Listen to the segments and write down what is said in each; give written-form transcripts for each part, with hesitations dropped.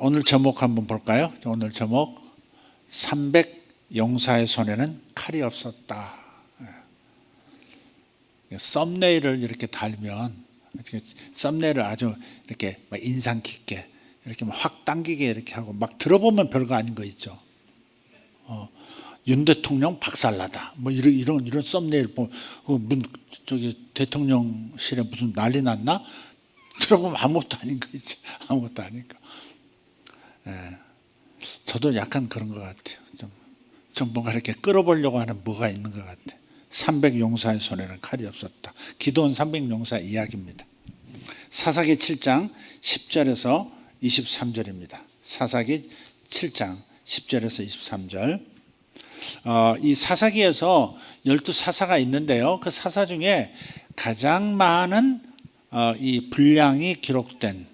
오늘 제목 한번 볼까요? 오늘 제목 300 용사의 손에는 칼이 없었다. 썸네일을 이렇게 달면 썸네일을 아주 이렇게 막 인상 깊게 이렇게 확 당기게 이렇게 하고 막 들어보면 별거 아닌 거 있죠. 윤 대통령 박살나다. 뭐 이런 썸네일 보면 저기 대통령실에 무슨 난리 났나? 들어보면 아무것도 아닌 거 있죠. 아무것도 아니까. 저도 약간 그런 것 같아요. 좀 뭔가 이렇게 끌어보려고 하는 뭐가 있는 것 같아요. 300 용사의 손에는 칼이 없었다. 기도원 300 용사 이야기입니다. 사사기 7장 10절에서 23절입니다. 사사기 7장 10절에서 23절. 이 사사기에서 12사사가 있는데요. 그 사사 중에 가장 많은 이 분량이 기록된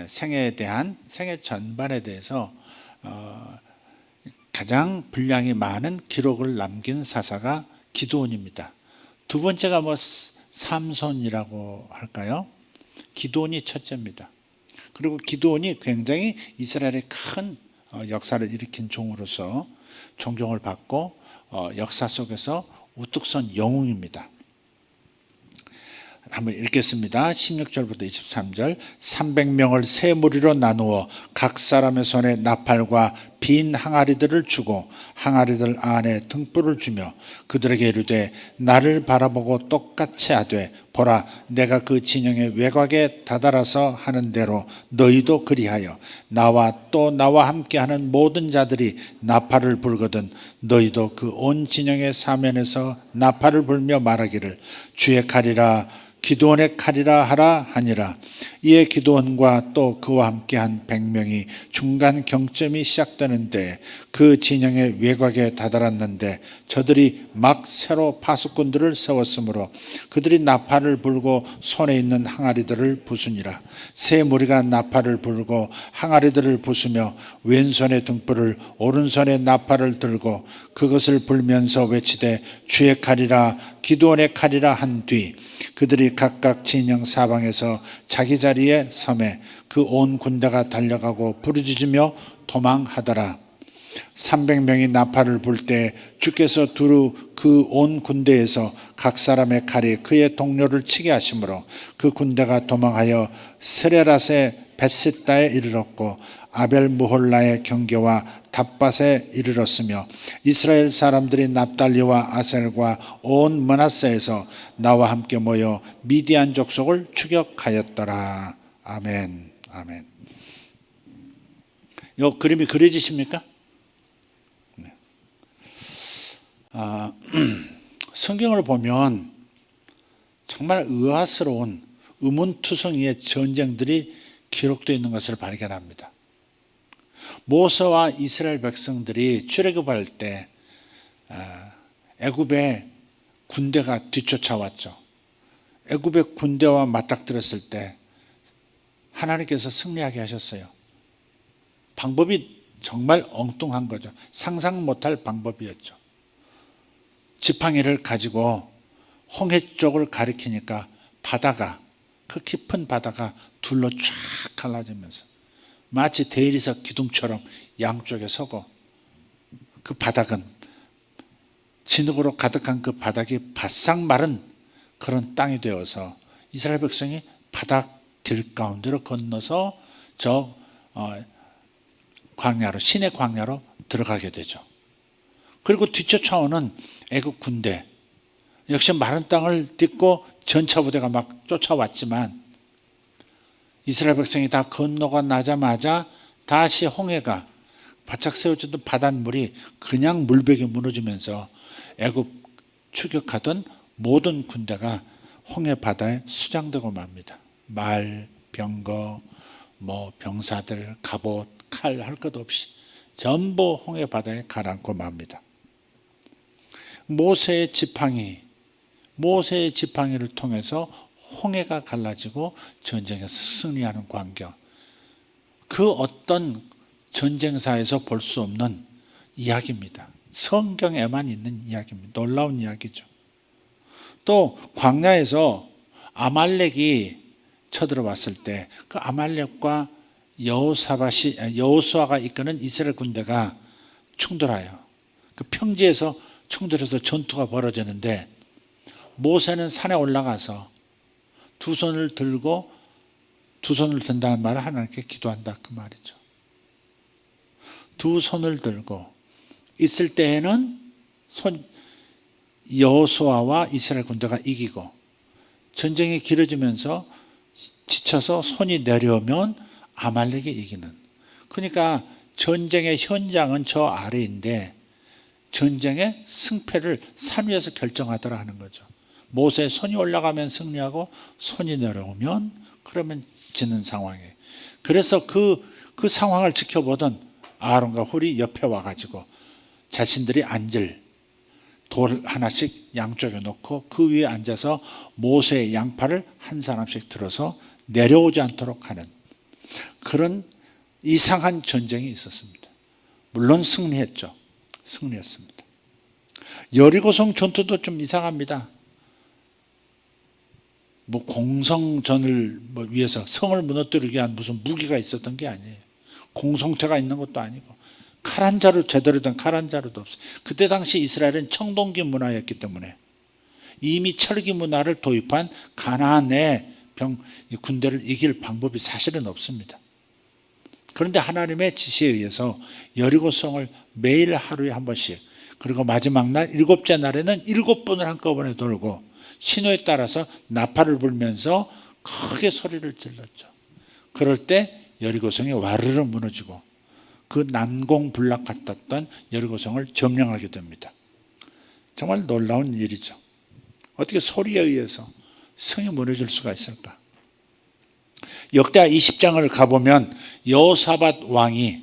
생애에 대한 생애 전반에 대해서 가장 분량이 많은 기록을 남긴 사사가 기드온입니다. 두 번째가 삼손이라고 할까요? 기드온이 첫째입니다. 그리고 기드온이 굉장히 이스라엘의 큰 역사를 일으킨 종으로서 존경을 받고 역사 속에서 우뚝 선 영웅입니다. 한번 읽겠습니다. 16절부터 23절. 300명을 세 무리로 나누어 각 사람의 손에 나팔과 빈 항아리들을 주고 항아리들 안에 등불을 주며 그들에게 이르되 나를 바라보고 똑같이 하되 보라 내가 그 진영의 외곽에 다다라서 하는 대로 너희도 그리하여 나와 또 나와 함께하는 모든 자들이 나팔을 불거든 너희도 그 온 진영의 사면에서 나팔을 불며 말하기를 주의 칼이라 기드온의 칼이라 하라 하니라. 이에 기드온과 또 그와 함께한 100명이 중간 경점이 시작되는데 그 진영의 외곽에 다다랐는데 저들이 막 새로 파수꾼들을 세웠으므로 그들이 나팔을 불고 손에 있는 항아리들을 부수니라. 세 무리가 나팔을 불고 항아리들을 부수며 왼손에 등불을 오른손에 나팔을 들고 그것을 불면서 외치되 주의 칼이라 기드온의 칼이라 한 뒤 그들이 각각 진영 사방에서 자기 자리에 서매 그 온 군대가 달려가고 부르짖으며 도망하더라. 300명이 나팔을 불 때 주께서 두루 그 온 군대에서 각 사람의 칼이 그의 동료를 치게 하심으로 그 군대가 도망하여 스레랏의 벳시다에 이르렀고 아벨무홀라의 경계와 답밭에 이르렀으며 이스라엘 사람들이 납달리와 아셀과 온 므낫세에서 나와 함께 모여 미디안 족속을 추격하였더라. 아멘. 아멘. 이 그림이 그려지십니까? 네. 성경을 보면 정말 의아스러운 의문투성이의 전쟁들이 기록되어 있는 것을 발견합니다. 모세와 이스라엘 백성들이 출애굽할 때 애굽의 군대가 뒤쫓아왔죠. 애굽의 군대와 맞닥뜨렸을 때 하나님께서 승리하게 하셨어요. 방법이 정말 엉뚱한 거죠. 상상 못할 방법이었죠. 지팡이를 가지고 홍해 쪽을 가리키니까 바다가 그 깊은 바다가 둘로 쫙 갈라지면서 마치 대리석 기둥처럼 양쪽에 서고 그 바닥은 진흙으로 가득한 그 바닥이 바싹 마른 그런 땅이 되어서 이스라엘 백성이 바닥 길 가운데로 건너서 저 광야로 신의 광야로 들어가게 되죠. 그리고 뒤쫓아오는 애국 군대 역시 마른 땅을 딛고 전차부대가 막 쫓아왔지만 이스라엘 백성이 다 건너가 나자마자 다시 홍해가 바짝 세워졌던 바닷물이 그냥 물벽이 무너지면서 애굽 추격하던 모든 군대가 홍해 바다에 수장되고 맙니다. 말, 병거, 병사들, 갑옷, 칼 할 것 없이 전부 홍해 바다에 가라앉고 맙니다. 모세의 지팡이를 통해서 홍해가 갈라지고 전쟁에서 승리하는 광경. 그 어떤 전쟁사에서 볼 수 없는 이야기입니다. 성경에만 있는 이야기입니다. 놀라운 이야기죠. 또 광야에서 아말렉이 쳐들어왔을 때 그 아말렉과 여호수아가 이끄는 이스라엘 군대가 충돌해요. 그 평지에서 충돌해서 전투가 벌어지는데 모세는 산에 올라가서 두 손을 든다는 말은 하나님께 기도한다 그 말이죠. 두 손을 들고 있을 때에는 여호수아와 이스라엘 군대가 이기고 전쟁이 길어지면서 지쳐서 손이 내려오면 아말렉이 이기는. 그러니까 전쟁의 현장은 저 아래인데 전쟁의 승패를 산 위에서 결정하더라 하는 거죠. 모세의 손이 올라가면 승리하고 손이 내려오면 그러면 지는 상황이에요. 그래서 그 상황을 지켜보던 아론과 훌이 옆에 와가지고 자신들이 앉을 돌 하나씩 양쪽에 놓고 그 위에 앉아서 모세의 양팔을 한 사람씩 들어서 내려오지 않도록 하는 그런 이상한 전쟁이 있었습니다. 물론 승리했죠. 승리했습니다. 여리고성 전투도 좀 이상합니다. 공성전을 위해서 성을 무너뜨리기 위한 무슨 무기가 있었던 게 아니에요. 공성태가 있는 것도 아니고 칼 한 자루 제대로 된 칼 한 자루도 없어요. 그때 당시 이스라엘은 청동기 문화였기 때문에 이미 철기 문화를 도입한 가나안의 군대를 이길 방법이 사실은 없습니다. 그런데 하나님의 지시에 의해서 여리고성을 매일 하루에 한 번씩 그리고 마지막 날 일곱째 날에는 7번을 한꺼번에 돌고 신호에 따라서 나팔을 불면서 크게 소리를 질렀죠. 그럴 때 여리고성이 와르르 무너지고 그 난공불락 같았던 여리고성을 점령하게 됩니다. 정말 놀라운 일이죠. 어떻게 소리에 의해서 성이 무너질 수가 있을까? 역대하 20장을 가보면 여호사밧 왕이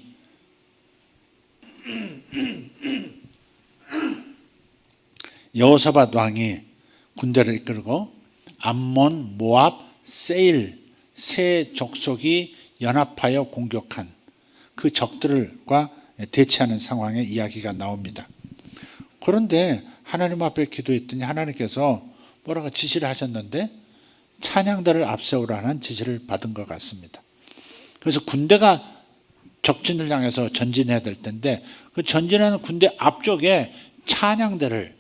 군대를 이끌고 암몬, 모압, 세일 세 족속이 연합하여 공격한 그 적들과 대치하는 상황의 이야기가 나옵니다. 그런데 하나님 앞에 기도했더니 하나님께서 뭐라고 지시를 하셨는데 찬양대를 앞세우라는 지시를 받은 것 같습니다. 그래서 군대가 적진을 향해서 전진해야 될 텐데 그 전진하는 군대 앞쪽에 찬양대를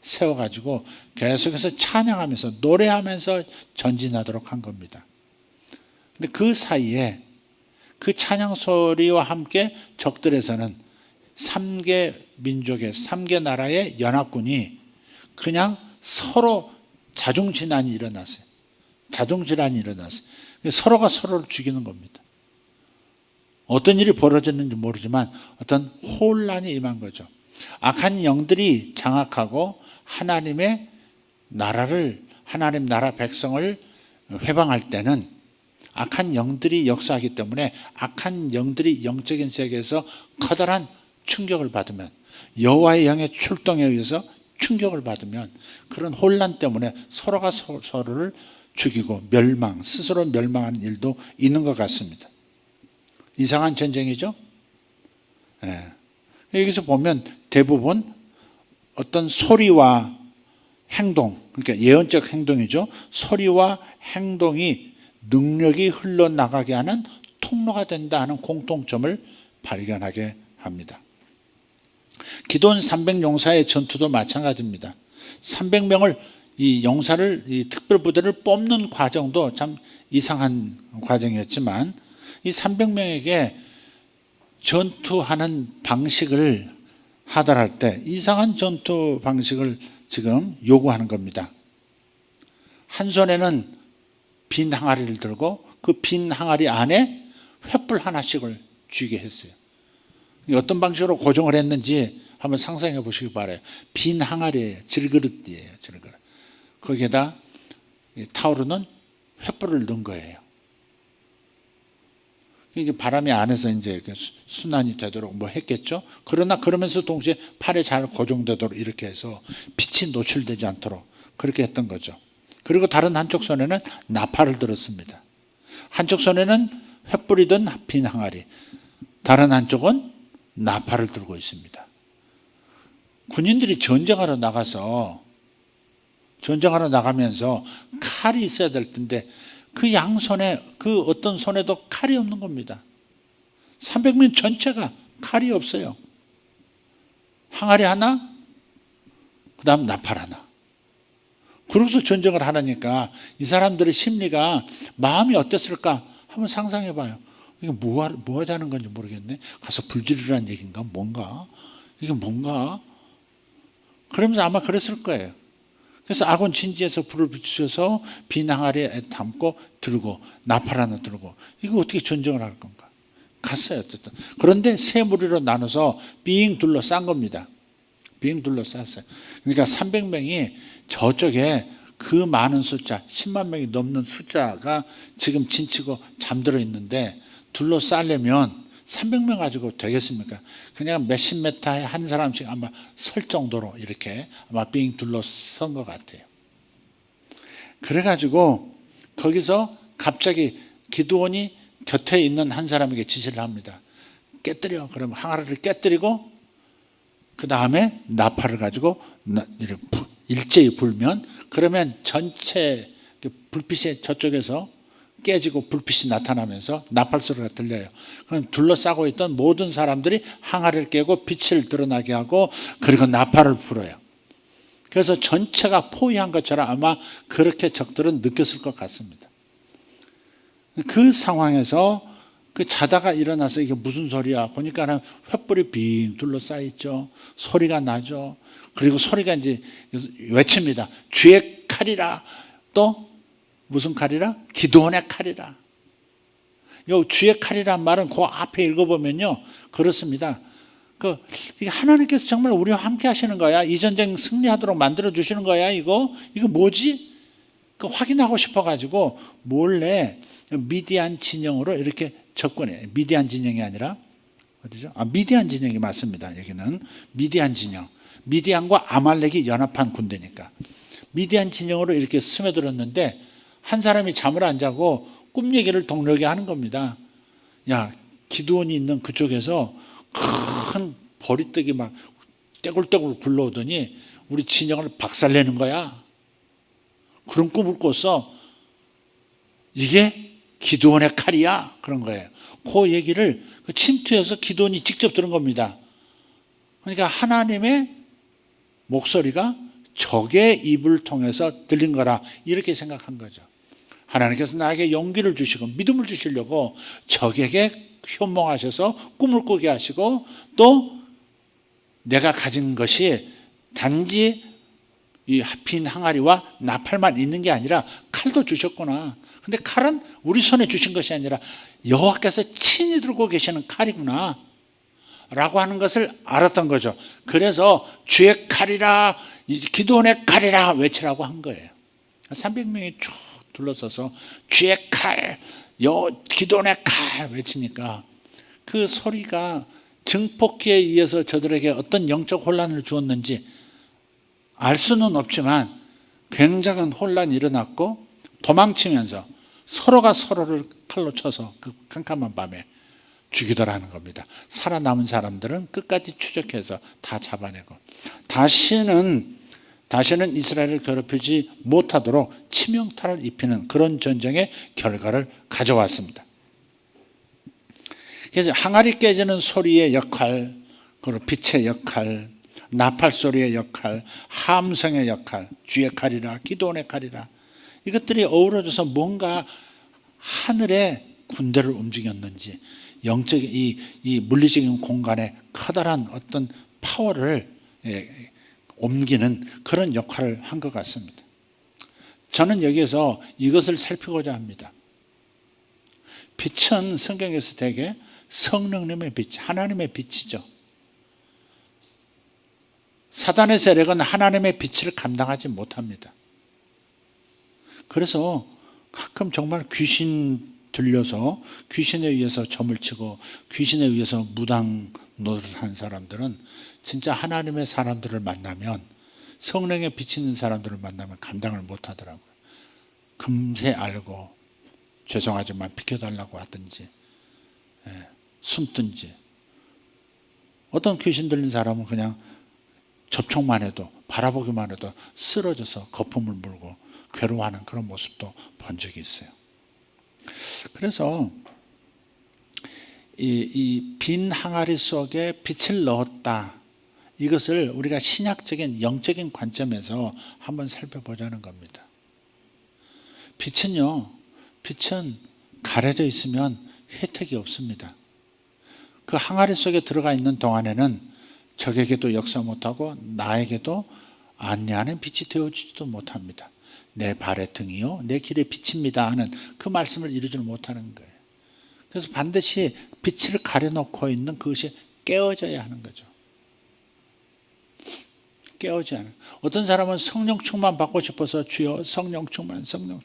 세워가지고 계속해서 찬양하면서 노래하면서 전진하도록 한 겁니다. 근데 그 사이에 그 찬양 소리와 함께 적들에서는 3개 민족의 3개 나라의 연합군이 그냥 서로 자중질환이 일어났어요. 서로가 서로를 죽이는 겁니다. 어떤 일이 벌어졌는지 모르지만 어떤 혼란이 임한 거죠. 악한 영들이 장악하고 하나님의 나라를 하나님 나라 백성을 회방할 때는 악한 영들이 역사하기 때문에 악한 영들이 영적인 세계에서 커다란 충격을 받으면 여호와의 영의 출동에 의해서 충격을 받으면 그런 혼란 때문에 서로가 서로를 죽이고 스스로 멸망하는 일도 있는 것 같습니다. 이상한 전쟁이죠. 여기서 보면 대부분 어떤 소리와 행동, 그러니까 예언적 행동이죠. 소리와 행동이 능력이 흘러나가게 하는 통로가 된다 하는 공통점을 발견하게 합니다. 기드온 300용사의 전투도 마찬가지입니다. 300명을 이 용사를 이 특별부대를 뽑는 과정도 참 이상한 과정이었지만 이 300명에게 전투하는 방식을 하달할 때 이상한 전투 방식을 지금 요구하는 겁니다. 한 손에는 빈 항아리를 들고 그 빈 항아리 안에 횃불 하나씩을 쥐게 했어요. 어떤 방식으로 고정을 했는지 한번 상상해 보시기 바라요. 빈 항아리예요. 질그릇이에요. 질그릇. 거기에다 타오르는 횃불을 넣은 거예요. 이제 바람이 안에서 이제 순환이 되도록 뭐 했겠죠. 그러면서 동시에 팔에 잘 고정되도록 이렇게 해서 빛이 노출되지 않도록 그렇게 했던 거죠. 그리고 다른 한쪽 손에는 나팔을 들었습니다. 한쪽 손에는 횃불이든 빈 항아리, 다른 한쪽은 나팔을 들고 있습니다. 군인들이 전쟁하러 나가면서 칼이 있어야 될 텐데 그 양손에 그 어떤 손에도 칼이 없는 겁니다. 300명 전체가 칼이 없어요. 항아리 하나, 그 다음 나팔 하나. 그러고서 전쟁을 하라니까 이 사람들의 심리가, 마음이 어땠을까 한번 상상해 봐요. 이게 뭐 하자는 건지 모르겠네. 가서 불지르라는 얘기인가? 뭔가? 이게 뭔가? 그러면서 아마 그랬을 거예요. 그래서 아곤 진지에서 불을 붙이셔서 빈 항아리에 담고 들고 나팔 하나 들고, 이거 어떻게 전쟁을 할 건가? 갔어요. 어쨌든. 그런데 세 무리로 나눠서 빙 둘러싼 겁니다. 빙 둘러쌌어요. 그러니까 300명이 저쪽에 그 많은 숫자, 10만 명이 넘는 숫자가 지금 진치고 잠들어 있는데, 둘러싸려면 300명 가지고 되겠습니까? 그냥 몇십 미터에 한 사람씩 아마 설 정도로 이렇게 아마 빙 둘러선 것 같아요. 그래가지고 거기서 갑자기 기드온이 곁에 있는 한 사람에게 지시를 합니다. 깨뜨려. 그러면 항아리를 깨뜨리고 그 다음에 나팔을 가지고 일제히 불면, 그러면 전체 불빛이 저쪽에서 깨지고 불빛이 나타나면서 나팔 소리가 들려요. 그럼 둘러싸고 있던 모든 사람들이 항아리를 깨고 빛을 드러나게 하고, 그리고 나팔을 불어요. 그래서 전체가 포위한 것처럼 아마 그렇게 적들은 느꼈을 것 같습니다. 그 상황에서 그 자다가 일어나서 이게 무슨 소리야 보니까 횃불이 빙 둘러싸여 있죠. 소리가 나죠. 그리고 소리가 이제 외칩니다. 주의 칼이라. 또 무슨 칼이라? 기드온의 칼이라. 요 주의 칼이란 말은 그 앞에 읽어보면요, 그렇습니다. 이게 하나님께서 정말 우리와 함께 하시는 거야. 이 전쟁 승리하도록 만들어 주시는 거야. 이거 뭐지? 확인하고 싶어가지고 몰래 미디안 진영으로 이렇게 접근해. 미디안 진영이 아니라 어디죠? 미디안 진영이 맞습니다. 여기는 미디안 진영. 미디안과 아말렉이 연합한 군대니까 미디안 진영으로 이렇게 스며들었는데, 한 사람이 잠을 안 자고 꿈 얘기를 동료에게 하는 겁니다. 야, 기드온이 있는 그쪽에서 큰 보리떡이 막 떼굴떼굴 굴러오더니 우리 진영을 박살내는 거야. 그런 꿈을 꿨어. 이게 기드온의 칼이야. 그런 거예요. 그 얘기를 침투해서 기드온이 직접 들은 겁니다. 그러니까 하나님의 목소리가 적의 입을 통해서 들린 거라, 이렇게 생각한 거죠. 하나님께서 나에게 용기를 주시고 믿음을 주시려고 적에게 현몽하셔서 꿈을 꾸게 하시고, 또 내가 가진 것이 단지 이 빈 항아리와 나팔만 있는 게 아니라 칼도 주셨구나. 근데 칼은 우리 손에 주신 것이 아니라 여호와께서 친히 들고 계시는 칼이구나 라고 하는 것을 알았던 거죠. 그래서 주의 칼이라, 기드온의 칼이라 외치라고 한 거예요. 300명이 쭉 둘러서서 주의 칼, 기드온의 칼 외치니까 그 소리가 증폭기에 의해서 저들에게 어떤 영적 혼란을 주었는지 알 수는 없지만 굉장한 혼란이 일어났고, 도망치면서 서로가 서로를 칼로 쳐서 그 캄캄한 밤에 죽이더라는 겁니다. 살아남은 사람들은 끝까지 추적해서 다 잡아내고 다시는 이스라엘을 괴롭히지 못하도록 치명타를 입히는 그런 전쟁의 결과를 가져왔습니다. 그래서 항아리 깨지는 소리의 역할, 그리고 빛의 역할, 나팔 소리의 역할, 함성의 역할, 주의 칼이라, 기드온의 칼이라, 이것들이 어우러져서 뭔가 하늘의 군대를 움직였는지, 영적인 이 물리적인 공간에 커다란 어떤 파워를 옮기는 그런 역할을 한 것 같습니다. 저는 여기에서 이것을 살피고자 합니다. 빛은 성경에서 대개 성령님의 빛, 하나님의 빛이죠. 사단의 세력은 하나님의 빛을 감당하지 못합니다. 그래서 가끔 정말 귀신 들려서 귀신에 의해서 점을 치고 귀신에 의해서 무당 노릇한 사람들은 진짜 하나님의 사람들을 만나면, 성령의 빛 있는 사람들을 만나면 감당을 못하더라고요. 금세 알고 죄송하지만 비켜달라고 하든지 숨든지, 어떤 귀신 들린 사람은 그냥 접촉만 해도, 바라보기만 해도 쓰러져서 거품을 물고 괴로워하는 그런 모습도 본 적이 있어요. 그래서 이 빈 항아리 속에 빛을 넣었다. 이것을 우리가 신약적인 영적인 관점에서 한번 살펴보자는 겁니다. 빛은 가려져 있으면 혜택이 없습니다. 그 항아리 속에 들어가 있는 동안에는 적에게도 역사 못하고 나에게도 내 안에 빛이 되어주지도 못합니다. 내 발의 등이요 내 길의 빛입니다 하는 그 말씀을 이루지 못하는 거예요. 그래서 반드시 빛을 가려놓고 있는 그것이 깨어져야 하는 거죠. 깨어져야 하는. 어떤 사람은 성령 충만 받고 싶어서 주여 성령 충만 성령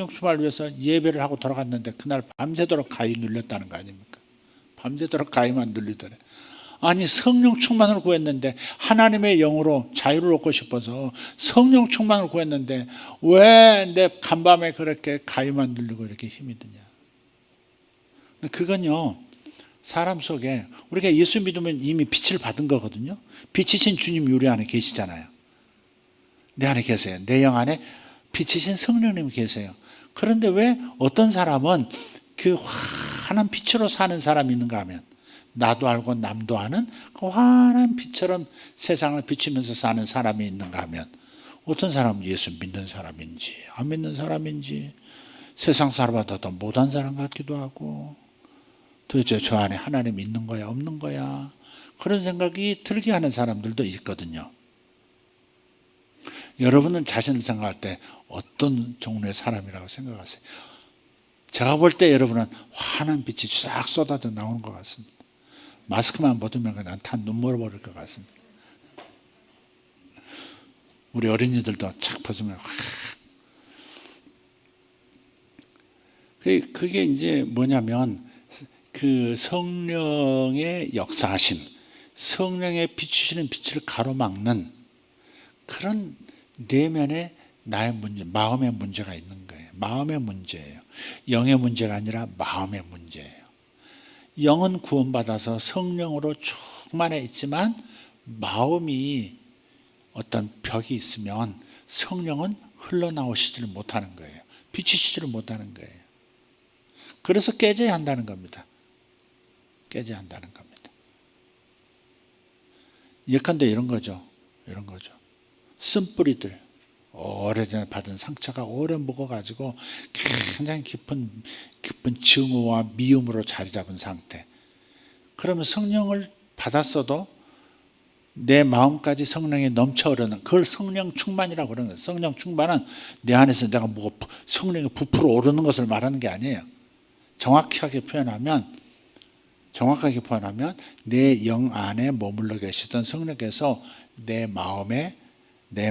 충만을 위해서 예배를 하고 돌아갔는데 그날 밤새도록 가위 눌렸다는 거 아닙니까? 밤새도록 가위만 눌리더래. 아니 성령 충만을 구했는데 하나님의 영으로 자유를 얻고 싶어서 성령 충만을 구했는데 왜 내 간밤에 그렇게 가위만 눌리고 이렇게 힘이 드냐. 그건요 사람 속에 우리가 예수 믿으면 이미 빛을 받은 거거든요. 빛이신 주님이 우리 안에 계시잖아요. 내 안에 계세요. 내 영 안에 빛이신 성령님이 계세요. 그런데 왜 어떤 사람은 그 환한 빛으로 사는 사람이 있는가 하면 나도 알고 남도 아는 그 환한 빛처럼 세상을 비추면서 사는 사람이 있는가 하면 어떤 사람은 예수 믿는 사람인지 안 믿는 사람인지 세상 사람보다 더 못한 사람 같기도 하고 도대체 저 안에 하나님 있는 거야 없는 거야 그런 생각이 들게 하는 사람들도 있거든요. 여러분은 자신을 생각할 때 어떤 종류의 사람이라고 생각하세요? 제가 볼 때 여러분은 환한 빛이 쫙 쏟아져 나오는 것 같습니다. 마스크만 벗으면 그냥 다 눈물 버릴 것 같습니다. 우리 어린이들도 착 벗으면 그게 이제 뭐냐면 그 성령의 역사하심, 성령의 비추시는 빛을 가로막는 그런 내면의 나의 문제, 마음의 문제가 있는 거예요. 마음의 문제예요. 영의 문제가 아니라 마음의 문제예요. 영은 구원받아서 성령으로 충만해 있지만 마음이 어떤 벽이 있으면 성령은 흘러나오시지를 못하는 거예요. 비추시지를 못하는 거예요. 그래서 깨져야 한다는 겁니다. 깨져야 한다는 겁니다. 예컨대 이런 거죠. 쓴뿌리들 오래전에 받은 상처가 오래 묵어가지고 굉장히 깊은 증오와 미움으로 자리 잡은 상태. 그러면 성령을 받았어도 내 마음까지 성령이 넘쳐 흐르는 그걸 성령 충만이라고 그러는 거예요. 성령 충만은 내 안에서 내가 성령이 부풀어 오르는 것을 말하는 게 아니에요. 정확하게 표현하면 내 영 안에 머물러 계시던 성령께서 내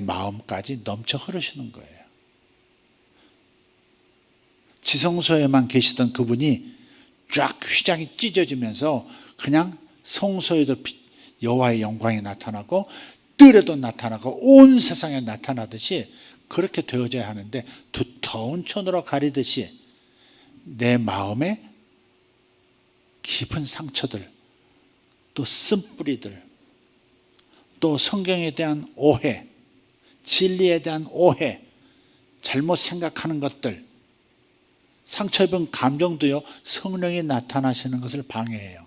마음까지 넘쳐 흐르시는 거예요. 지성소에만 계시던 그분이 쫙 휘장이 찢어지면서 그냥 성소에도 여호와의 영광이 나타나고 뜰에도 나타나고 온 세상에 나타나듯이 그렇게 되어져야 하는데 두터운 천으로 가리듯이 내 마음에 깊은 상처들 또 쓴뿌리들 또 성경에 대한 오해 진리에 대한 오해 잘못 생각하는 것들 상처 입은 감정도요 성령이 나타나시는 것을 방해해요.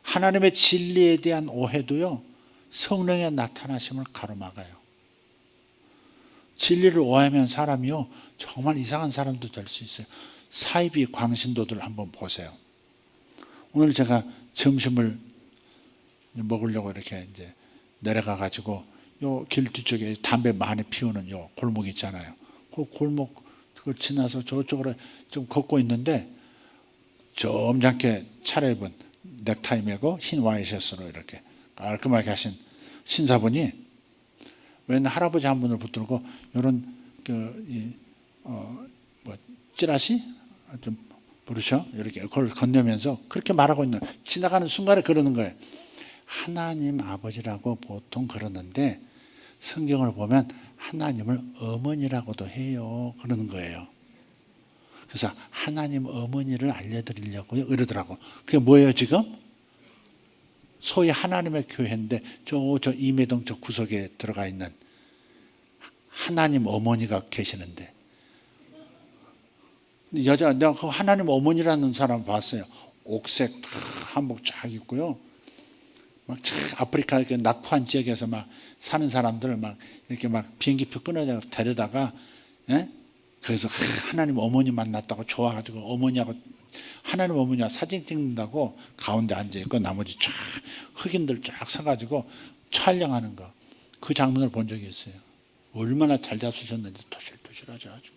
하나님의 진리에 대한 오해도요 성령의 나타나심을 가로막아요. 진리를 오해하면 사람이요 정말 이상한 사람도 될 수 있어요. 사이비 광신도들 한번 보세요. 오늘 제가 점심을 먹으려고 이렇게 이제 내려가 가지고 요 길 뒤쪽에 담배 많이 피우는 요 골목 있잖아요. 그 골목 그걸 지나서 저쪽으로 좀 걷고 있는데 점잖게 차려입은 넥타이 메고 흰 와이셔츠로 이렇게 깔끔하게 하신 신사분이 웬 할아버지 한 분을 붙들고 이런 찌라시 좀 부르셔 이렇게 그걸 건네면서 그렇게 말하고 있는 지나가는 순간에 그러는 거예요. 하나님 아버지라고 보통 그러는데 성경을 보면 하나님을 어머니라고도 해요 그러는 거예요. 그래서 하나님 어머니를 알려드리려고요 이러더라고. 그게 뭐예요 지금? 소위 하나님의 교회인데 저 임해동 저 구석에 들어가 있는 하나님 어머니가 계시는데 내가 그 하나님 어머니라는 사람 봤어요. 옥색 다 한복 쫙 입고요. 막 아프리카 이렇게 낙후한 지역에서 막 사는 사람들을 막 이렇게 막 비행기표 끊어서 데려다가, 예? 그래서 하나님 어머니 만났다고 좋아가지고 어머니하고 하나님 어머니와 사진 찍는다고 가운데 앉아 있고 나머지 쫙 흑인들 쫙 서가지고 촬영하는 거, 그 장면을 본 적이 있어요. 얼마나 잘 잡수셨는지 토실토실하죠 아주.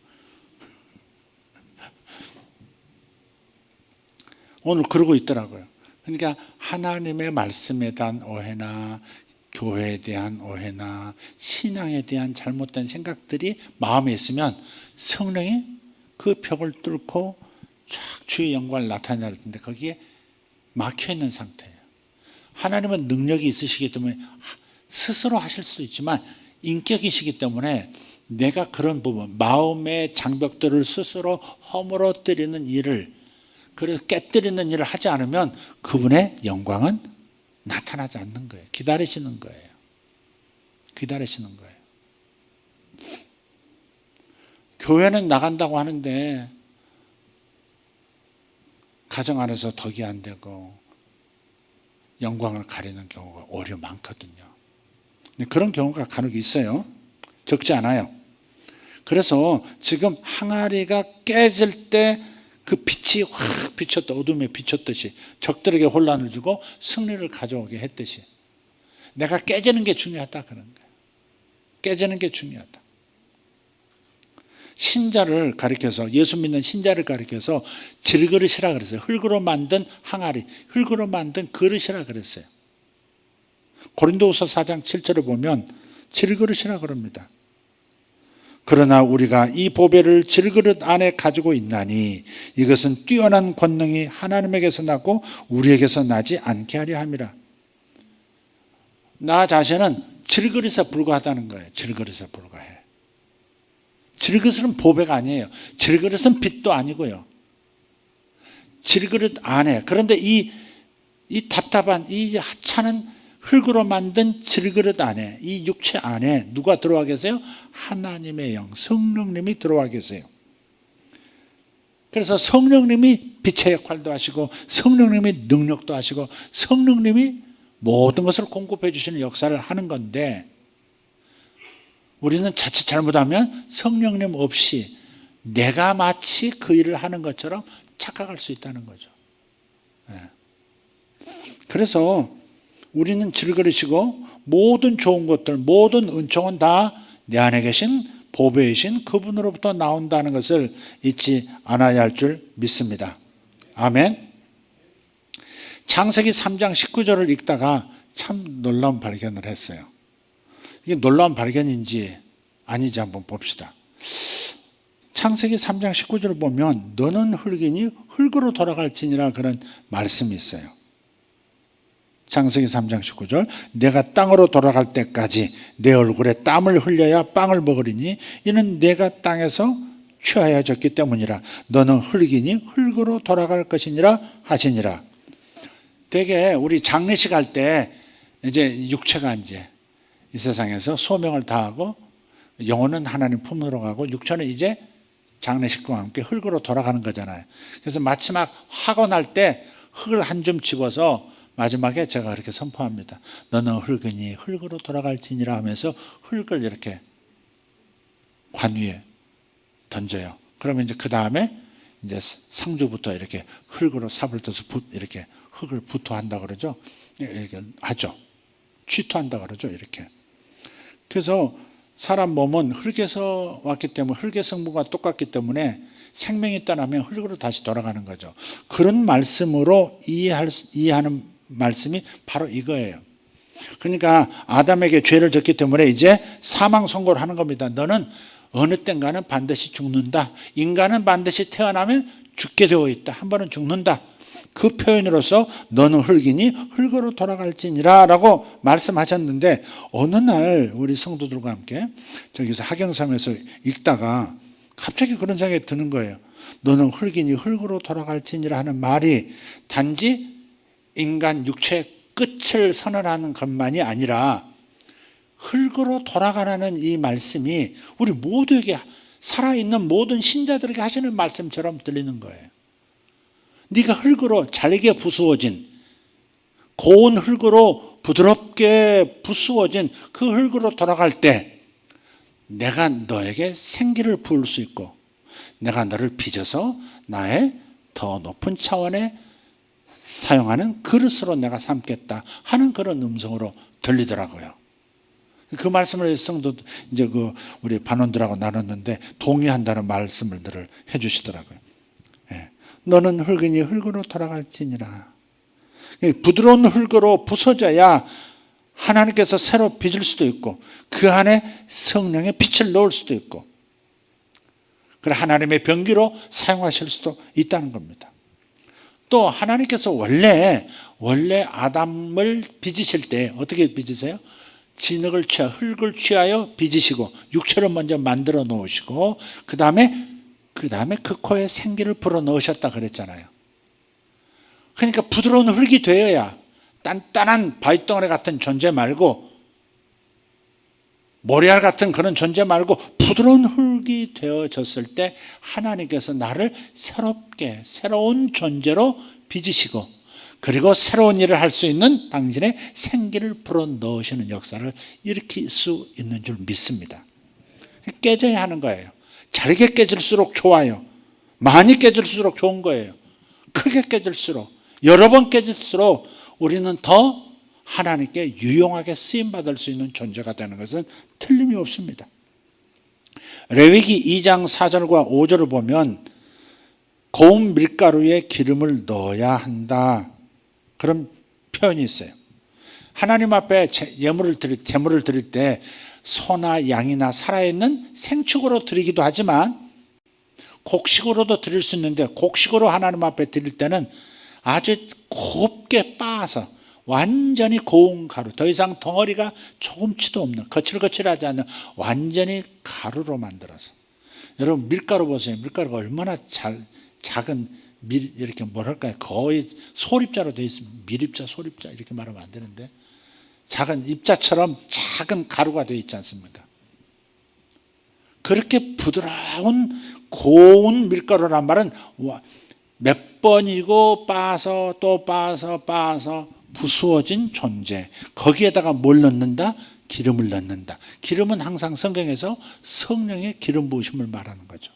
오늘 그러고 있더라고요. 그러니까 하나님의 말씀에 대한 오해나 교회에 대한 오해나 신앙에 대한 잘못된 생각들이 마음에 있으면 성령이 그 벽을 뚫고 쫙 주의 영광을 나타낼 텐데 거기에 막혀 있는 상태예요. 하나님은 능력이 있으시기 때문에 스스로 하실 수도 있지만 인격이시기 때문에 내가 그런 부분, 마음의 장벽들을 스스로 허물어뜨리는 일을, 그래서 깨뜨리는 일을 하지 않으면 그분의 영광은 나타나지 않는 거예요. 기다리시는 거예요. 기다리시는 거예요. 교회는 나간다고 하는데 가정 안에서 덕이 안 되고 영광을 가리는 경우가 오히려 많거든요. 그런 경우가 간혹 있어요. 적지 않아요. 그래서 지금 항아리가 깨질 때 그 빛이 확 비쳤다, 어둠에 비쳤듯이 적들에게 혼란을 주고 승리를 가져오게 했듯이 내가 깨지는 게 중요하다 그런 거예요. 깨지는 게 중요하다. 신자를 가리켜서, 예수 믿는 신자를 가리켜서 질그릇이라 그랬어요. 흙으로 만든 항아리, 흙으로 만든 그릇이라 그랬어요. 고린도후서 4장 7절을 보면 질그릇이라 그럽니다. 그러나 우리가 이 보배를 질그릇 안에 가지고 있나니 이것은 뛰어난 권능이 하나님에게서 나고 우리에게서 나지 않게 하려 함이라. 나 자신은 질그릇에 불과하다는 거예요. 질그릇에 불과해. 질그릇은 보배가 아니에요. 질그릇은 빛도 아니고요. 질그릇 안에, 그런데 이 답답한 이 하찮은 흙으로 만든 질그릇 안에, 이 육체 안에 누가 들어와 계세요? 하나님의 영, 성령님이 들어와 계세요. 그래서 성령님이 빛의 역할도 하시고 성령님이 능력도 하시고 성령님이 모든 것을 공급해 주시는 역사를 하는 건데, 우리는 자칫 잘못하면 성령님 없이 내가 마치 그 일을 하는 것처럼 착각할 수 있다는 거죠. 그래서 우리는 질그릇이고 모든 좋은 것들, 모든 은총은 다 내 안에 계신 보배이신 그분으로부터 나온다는 것을 잊지 않아야 할 줄 믿습니다. 아멘. 창세기 3장 19절을 읽다가 참 놀라운 발견을 했어요. 이게 놀라운 발견인지 아닌지 한번 봅시다. 창세기 3장 19절을 보면 너는 흙이니 흙으로 돌아갈지니라 그런 말씀이 있어요. 창세기 3장 19절, 내가 땅으로 돌아갈 때까지 내 얼굴에 땀을 흘려야 빵을 먹으리니 이는 내가 땅에서 취하여졌기 때문이라. 너는 흙이니 흙으로 돌아갈 것이니라 하시니라. 되게 우리 장례식 할 때 이제 육체가 이제 이 세상에서 소명을 다하고 영혼은 하나님 품으로 가고 육체는 이제 장례식과 함께 흙으로 돌아가는 거잖아요. 그래서 마지막 하고 날 때 흙을 한 줌 집어서 마지막에 제가 그렇게 선포합니다. 너는 흙이니 흙으로 돌아갈지니라 하면서 흙을 이렇게 관 위에 던져요. 그러면 이제 그 다음에 이제 상주부터 이렇게 흙으로 삽을 떠서 이렇게 흙을 부토한다 그러죠. 이렇게 하죠. 취토한다 그러죠. 이렇게. 그래서 사람 몸은 흙에서 왔기 때문에 흙의 성분과 똑같기 때문에 생명이 떠나면 흙으로 다시 돌아가는 거죠. 그런 말씀으로 이해하는 말씀이 바로 이거예요. 그러니까 아담에게 죄를 졌기 때문에 이제 사망 선고를 하는 겁니다. 너는 어느 땐가는 반드시 죽는다. 인간은 반드시 태어나면 죽게 되어 있다. 한 번은 죽는다. 그 표현으로서 너는 흙이니 흙으로 돌아갈지니라 라고 말씀하셨는데, 어느 날 우리 성도들과 함께 저기서 하경섬에서 읽다가 갑자기 그런 생각이 드는 거예요. 너는 흙이니 흙으로 돌아갈지니라 하는 말이 단지 인간 육체의 끝을 선언하는 것만이 아니라 흙으로 돌아가라는 이 말씀이 우리 모두에게 살아있는 모든 신자들에게 하시는 말씀처럼 들리는 거예요. 네가 흙으로 잘게 부수어진, 고운 흙으로 부드럽게 부수어진 그 흙으로 돌아갈 때 내가 너에게 생기를 부을 수 있고 내가 너를 빚어서 나의 더 높은 차원에 사용하는 그릇으로 내가 삼겠다 하는 그런 음성으로 들리더라고요. 그 말씀을 성도 이제 우리 반원들하고 나눴는데 동의한다는 말씀을 늘 해주시더라고요. 예. 너는 흙이니 흙으로 돌아갈지니라. 부드러운 흙으로 부서져야 하나님께서 새로 빚을 수도 있고 그 안에 성령의 빛을 넣을 수도 있고 그래 하나님의 병기로 사용하실 수도 있다는 겁니다. 또 하나님께서 원래 아담을 빚으실 때 어떻게 빚으세요? 진흙을 취하여 흙을 취하여 빚으시고 육체를 먼저 만들어 놓으시고 그 다음에 그 코에 생기를 불어 넣으셨다 그랬잖아요. 그러니까 부드러운 흙이 되어야 단단한 바위덩어리 같은 존재 말고 모래알 같은 그런 존재 말고 부드러운 흙이 되어졌을 때 하나님께서 나를 새롭게 새로운 존재로 빚으시고 그리고 새로운 일을 할 수 있는 당신의 생기를 불어 넣으시는 역사를 일으킬 수 있는 줄 믿습니다. 깨져야 하는 거예요. 잘게 깨질수록 좋아요. 많이 깨질수록 좋은 거예요. 크게 깨질수록 여러 번 깨질수록 우리는 더 하나님께 유용하게 쓰임받을 수 있는 존재가 되는 것은 틀림이 없습니다. 레위기 2장 4절과 5절을 보면 고운 밀가루에 기름을 넣어야 한다 그런 표현이 있어요. 하나님 앞에 제물을 드릴 때 소나 양이나 살아있는 생축으로 드리기도 하지만 곡식으로도 드릴 수 있는데 곡식으로 하나님 앞에 드릴 때는 아주 곱게 빻아서 완전히 고운 가루, 더 이상 덩어리가 조금치도 없는 거칠거칠하지 않는 완전히 가루로 만들어서 여러분 밀가루 보세요. 밀가루가 얼마나 작은 이렇게 뭐랄까요 거의 소립자로 되어 있습니다. 밀입자, 소립자 이렇게 말하면 안 되는데 작은 입자처럼 작은 가루가 되어 있지 않습니까? 그렇게 부드러운 고운 밀가루란 말은 몇 번이고 빻아서 또 빻아서 부수어진 존재. 거기에다가 뭘 넣는다? 기름을 넣는다. 기름은 항상 성경에서 성령의 기름 부으심을 말하는 거죠.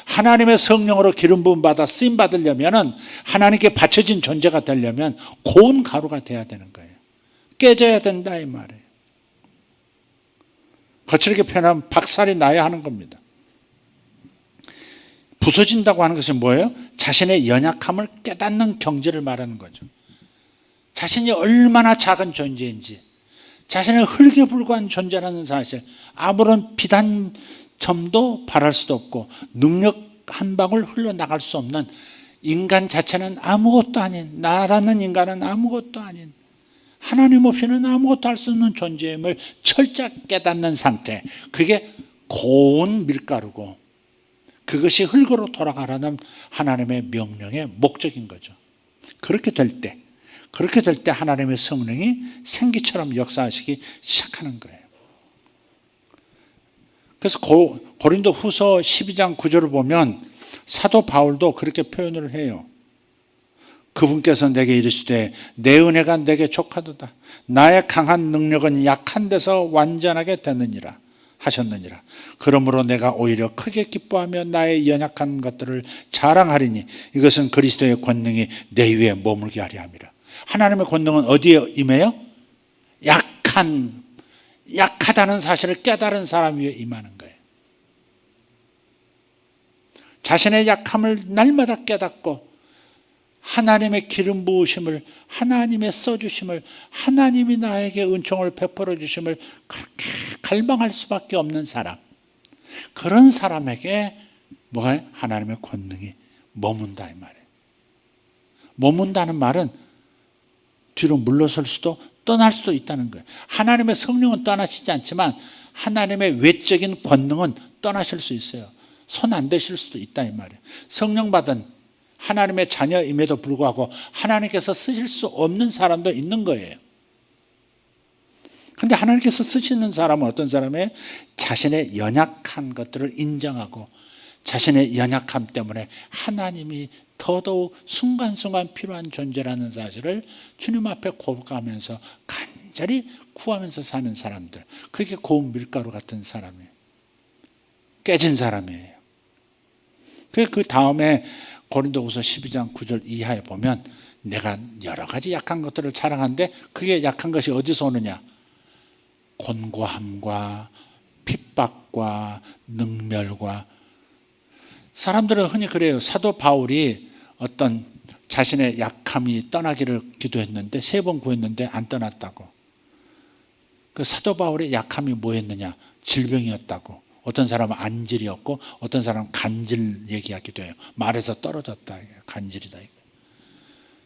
하나님의 성령으로 기름 부음 받아 쓰임 받으려면 하나님께 바쳐진 존재가 되려면 고운 가루가 돼야 되는 거예요. 깨져야 된다 이 말이에요. 거칠게 표현하면 박살이 나야 하는 겁니다. 부서진다고 하는 것은 뭐예요? 자신의 연약함을 깨닫는 경지를 말하는 거죠. 자신이 얼마나 작은 존재인지, 자신의 흙에 불과한 존재라는 사실, 아무런 비단 점도 바랄 수도 없고 능력 한 방울 흘러나갈 수 없는 인간 자체는 아무것도 아닌, 나라는 인간은 아무것도 아닌, 하나님 없이는 아무것도 할 수 없는 존재임을 철저히 깨닫는 상태, 그게 고운 밀가루고 그것이 흙으로 돌아가라는 하나님의 명령의 목적인 거죠. 그렇게 될 때 하나님의 성령이 생기처럼 역사하시기 시작하는 거예요. 그래서 고린도 후서 12장 9절을 보면 사도 바울도 그렇게 표현을 해요. 그분께서 내게 이르시되 내 은혜가 내게 족하도다. 나의 강한 능력은 약한 데서 완전하게 되느니라 하셨느니라. 그러므로 내가 오히려 크게 기뻐하며 나의 연약한 것들을 자랑하리니 이것은 그리스도의 권능이 내 위에 머물게 하려 함이라. 하나님의 권능은 어디에 임해요? 약하다는 사실을 깨달은 사람 위에 임하는 거예요. 자신의 약함을 날마다 깨닫고 하나님의 기름 부으심을, 하나님의 써주심을, 하나님이 나에게 은총을 베풀어 주심을 그렇게 갈망할 수밖에 없는 사람, 그런 사람에게 뭐가 하나님의 권능이 머문다 이 말이에요. 머문다는 말은 뒤로 물러설 수도 떠날 수도 있다는 거예요. 하나님의 성령은 떠나시지 않지만 하나님의 외적인 권능은 떠나실 수 있어요. 손 안 대실 수도 있다 이 말이에요. 성령 받은 하나님의 자녀임에도 불구하고 하나님께서 쓰실 수 없는 사람도 있는 거예요. 근데 하나님께서 쓰시는 사람은 어떤 사람의 자신의 연약한 것들을 인정하고 자신의 연약함 때문에 하나님이 더더욱 순간순간 필요한 존재라는 사실을 주님 앞에 고백하면서 간절히 구하면서 사는 사람들, 그게 고운 밀가루 같은 사람이에요. 깨진 사람이에요. 그 다음에 고린도후서 12장 9절 이하에 보면 내가 여러 가지 약한 것들을 자랑하는데 그게 약한 것이 어디서 오느냐? 곤고함과 핍박과 능멸과. 사람들은 흔히 그래요. 사도 바울이 어떤 자신의 약함이 떠나기를 기도했는데 3번 구했는데 안 떠났다고. 그 사도 바울의 약함이 뭐였느냐? 질병이었다고. 어떤 사람은 안질이었고 어떤 사람은 간질 얘기하기도 해요. 말에서 떨어졌다. 간질이다.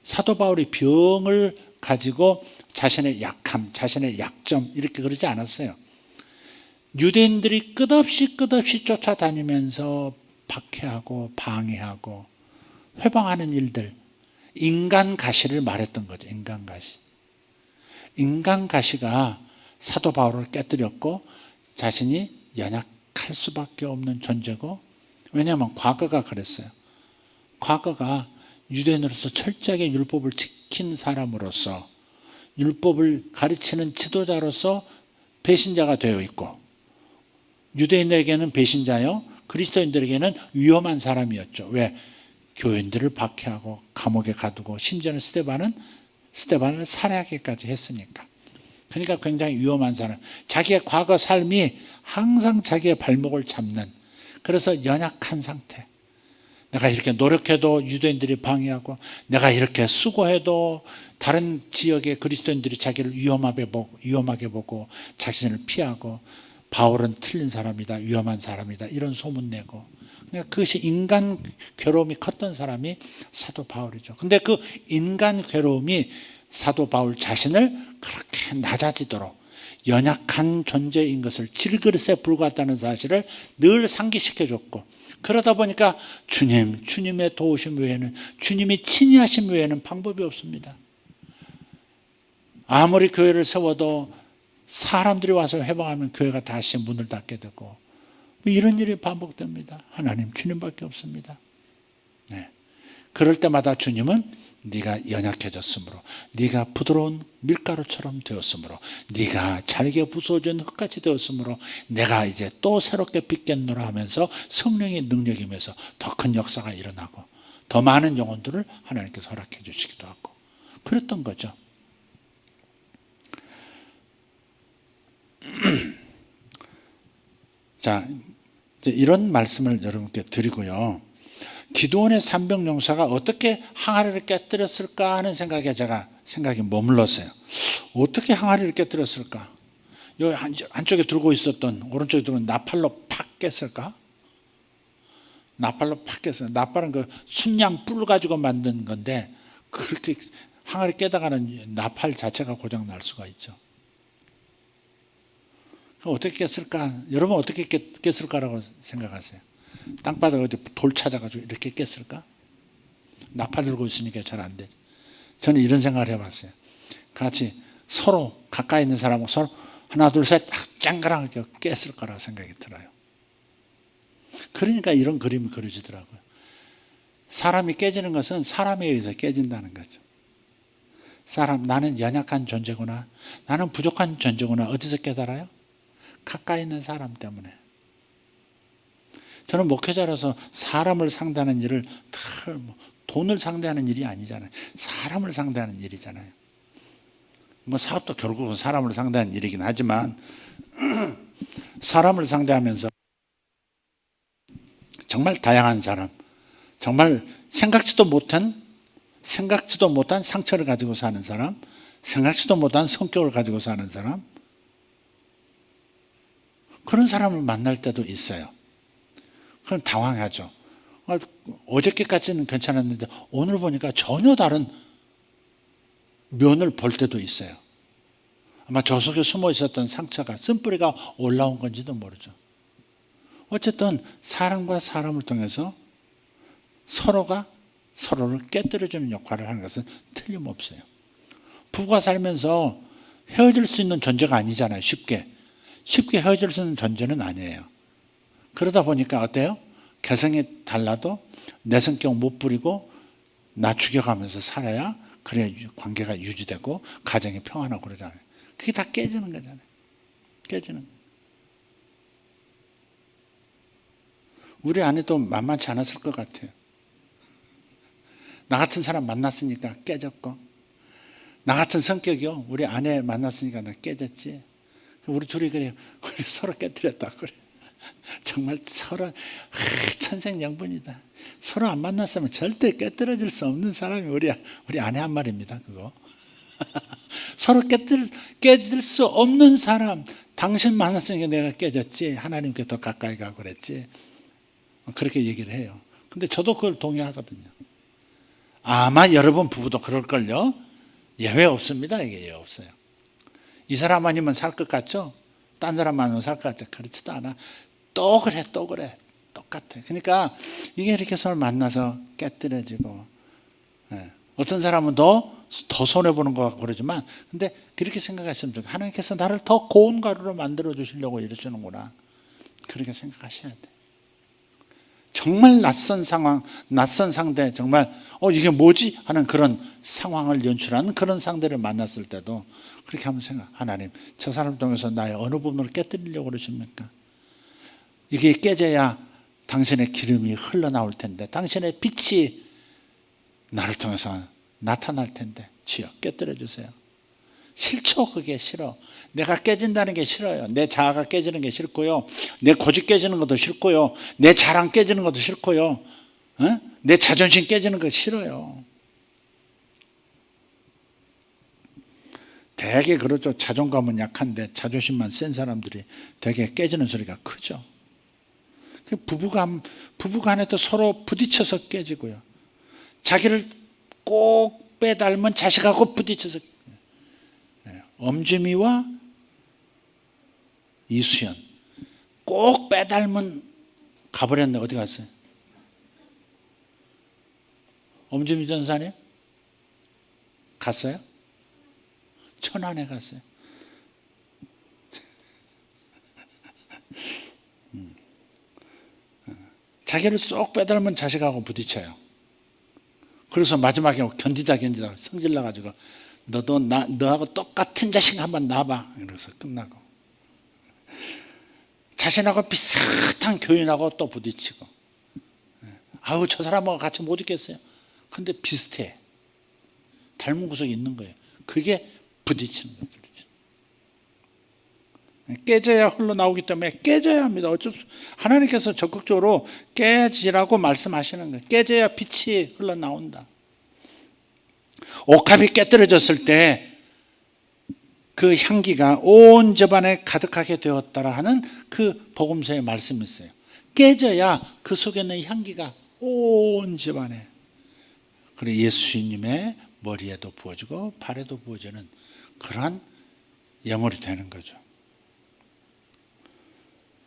사도 바울이 병을 가지고 자신의 약함, 자신의 약점 이렇게 그러지 않았어요. 유대인들이 끝없이 쫓아다니면서 박해하고 방해하고 회방하는 일들, 인간가시를 말했던 거죠. 인간가시가 사도 바울을 깨뜨렸고 자신이 연약할 수밖에 없는 존재고, 왜냐하면 과거가 그랬어요. 과거가 유대인으로서 철저하게 율법을 지킨 사람으로서 율법을 가르치는 지도자로서 배신자가 되어 있고, 유대인에게는 배신자요, 그리스도인들에게는 위험한 사람이었죠. 왜? 교인들을 박해하고 감옥에 가두고 심지어는 스데반을 살해하기까지 했으니까. 그러니까 굉장히 위험한 사람, 자기의 과거 삶이 항상 자기의 발목을 잡는, 그래서 연약한 상태. 내가 이렇게 노력해도 유대인들이 방해하고, 내가 이렇게 수고해도 다른 지역의 그리스도인들이 자기를 위험하게 보고 자신을 피하고, 바울은 틀린 사람이다, 위험한 사람이다 이런 소문내고. 그러니까 그것이 인간 괴로움이 컸던 사람이 사도 바울이죠. 근데 그 인간 괴로움이 사도 바울 자신을 그렇게 낮아지도록 연약한 존재인 것을 질그릇에 불과했다는 사실을 늘 상기시켜줬고, 그러다 보니까 주님의 도우심 외에는, 주님이 친히 하심 외에는 방법이 없습니다. 아무리 교회를 세워도 사람들이 와서 회방하면 교회가 다시 문을 닫게 되고, 이런 일이 반복됩니다. 하나님, 주님밖에 없습니다. 네. 그럴 때마다 주님은 네가 연약해졌으므로, 네가 부드러운 밀가루처럼 되었으므로, 네가 잘게 부서진 흙같이 되었으므로 내가 이제 또 새롭게 빚겠노라 하면서 성령의 능력이 임해서 더 큰 역사가 일어나고 더 많은 영혼들을 하나님께서 허락해 주시기도 하고 그랬던 거죠. 자, 이런 말씀을 여러분께 드리고요. 기드온의 산병용사가 어떻게 항아리를 깨뜨렸을까 하는 생각이 머물렀어요. 어떻게 항아리를 깨뜨렸을까? 여기 한쪽에 들고 있었던, 오른쪽에 들고 있는 나팔로 팍 깼을까? 나팔로 팍 깼어요. 나팔은 그 순양 뿔 가지고 만든 건데, 그렇게 항아리 깨다가는 나팔 자체가 고장 날 수가 있죠. 어떻게 깼을까? 여러분 어떻게 깼을까라고 생각하세요? 땅바닥에 어디 돌 찾아가지고 이렇게 깼을까? 나팔 들고 있으니까 잘 안 되죠. 저는 이런 생각을 해봤어요. 같이 서로 가까이 있는 사람하고 서로 하나 둘 셋 짱그랑하게 깼을 거라고 생각이 들어요. 그러니까 이런 그림이 그려지더라고요. 사람이 깨지는 것은 사람에 의해서 깨진다는 거죠. 나는 연약한 존재구나, 나는 부족한 존재구나. 어디서 깨달아요? 가까이 있는 사람 때문에. 저는 목회자로서 사람을 상대하는 일을, 돈을 상대하는 일이 아니잖아요. 사람을 상대하는 일이잖아요. 뭐 사업도 결국은 사람을 상대하는 일이긴 하지만 사람을 상대하면서 정말 다양한 사람, 정말 생각지도 못한 상처를 가지고 사는 사람, 생각지도 못한 성격을 가지고 사는 사람, 그런 사람을 만날 때도 있어요. 그럼 당황하죠. 어저께까지는 괜찮았는데 오늘 보니까 전혀 다른 면을 볼 때도 있어요. 아마 저 속에 숨어 있었던 상처가, 쓴뿌리가 올라온 건지도 모르죠. 어쨌든 사람과 사람을 통해서 서로가 서로를 깨뜨려주는 역할을 하는 것은 틀림없어요. 부부가 살면서 헤어질 수 있는 존재가 아니잖아요. 쉽게 헤어질 수 있는 존재는 아니에요. 그러다 보니까 어때요? 개성이 달라도 내 성격 못 부리고 나 죽여가면서 살아야 그래야 관계가 유지되고 가정이 평안하고 그러잖아요. 그게 다 깨지는 거잖아요. 깨지는 거. 우리 아내도 만만치 않았을 것 같아요. 나 같은 사람 만났으니까 깨졌고, 나 같은 성격이요, 우리 아내 만났으니까 나 깨졌지. 우리 둘이 그래요. 우리 서로 깨뜨렸다 그래. 정말 서로 천생연분이다. 서로 안 만났으면 절대 깨뜨려질 수 없는 사람이 우리 아내 한 말입니다. 그거. 서로 깨질 수 없는 사람. 당신 만났으니까 내가 깨졌지. 하나님께 더 가까이 가고 그랬지. 그렇게 얘기를 해요. 근데 저도 그걸 동의하거든요. 아마 여러분 부부도 그럴걸요. 예외 없습니다. 이게 예외 없어요. 이 사람 아니면 살 것 같죠? 딴 사람 아니면 살 것 같죠? 그렇지도 않아. 또 그래. 똑같아. 그러니까 이게 이렇게 서로 만나서 깨뜨려지고, 어떤 사람은 더 손해보는 것 같고 그러지만, 근데 그렇게 생각하시면 좋겠어요. 하나님께서 나를 더 고운 가루로 만들어 주시려고 이러시는구나. 그렇게 생각하셔야 돼. 정말 낯선 상황, 낯선 상대, 정말 이게 뭐지? 하는 그런 상황을 연출하는 그런 상대를 만났을 때도 그렇게 한번 생각. 하나님, 저 사람 통해서 나의 어느 부분을 깨뜨리려고 그러십니까? 이게 깨져야 당신의 기름이 흘러나올 텐데, 당신의 빛이 나를 통해서 나타날 텐데, 주여 깨뜨려 주세요. 싫죠. 그게 싫어. 내가 깨진다는 게 싫어요. 내 자아가 깨지는 게 싫고요, 내 고집 깨지는 것도 싫고요, 내 자랑 깨지는 것도 싫고요, 내 자존심 깨지는 거 싫어요. 되게 그렇죠. 자존감은 약한데 자존심만 센 사람들이 되게 깨지는 소리가 크죠. 부부간에도 서로 부딪혀서 깨지고요, 자기를 꼭 빼닮은 자식하고 부딪혀서, 엄지미와 이수연 꼭 빼닮은, 가버렸네. 어디 갔어요? 엄지미 전사님? 갔어요? 천안에 갔어요. 자기를 쏙 빼닮은 자식하고 부딪혀요. 그래서 마지막에 견디다 성질 나가지고 너도 너하고 똑같은 자식 한번 낳아봐. 이래서 끝나고, 자신하고 비슷한 교인하고 또 부딪히고, 아우 저 사람하고 같이 못 있겠어요. 근데 비슷해. 닮은 구석이 있는 거예요. 그게 부딪히는 거예요. 깨져야 흘러나오기 때문에 깨져야 합니다. 어쩔 수, 하나님께서 적극적으로 깨지라고 말씀하시는 거예요. 깨져야 빛이 흘러나온다. 옥합이 깨뜨려졌을 때 그 향기가 온 집안에 가득하게 되었다라 하는 그 복음서의 말씀이 있어요. 깨져야 그 속에 있는 향기가 온 집안에, 그리고 예수님의 머리에도 부어지고 발에도 부어지는 그러한 예물이 되는 거죠.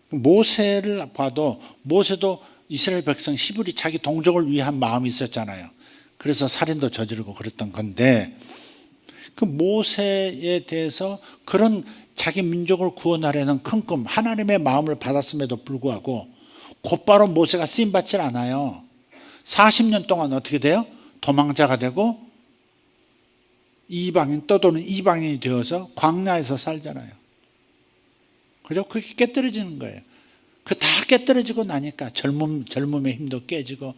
모세를 봐도, 모세도 이스라엘 백성 히브리 자기 동족을 위한 마음이 있었잖아요. 그래서 살인도 저지르고 그랬던 건데, 그 모세에 대해서 그런 자기 민족을 구원하려는 큰 꿈, 하나님의 마음을 받았음에도 불구하고 곧바로 모세가 쓰임받지 않아요. 40년 동안 어떻게 돼요? 도망자가 되고 이방인, 떠도는 이방인이 되어서 광야에서 살잖아요. 그죠? 그게 깨뜨려지는 거예요. 그 다 깨뜨려지고 나니까 젊음의 힘도 깨지고,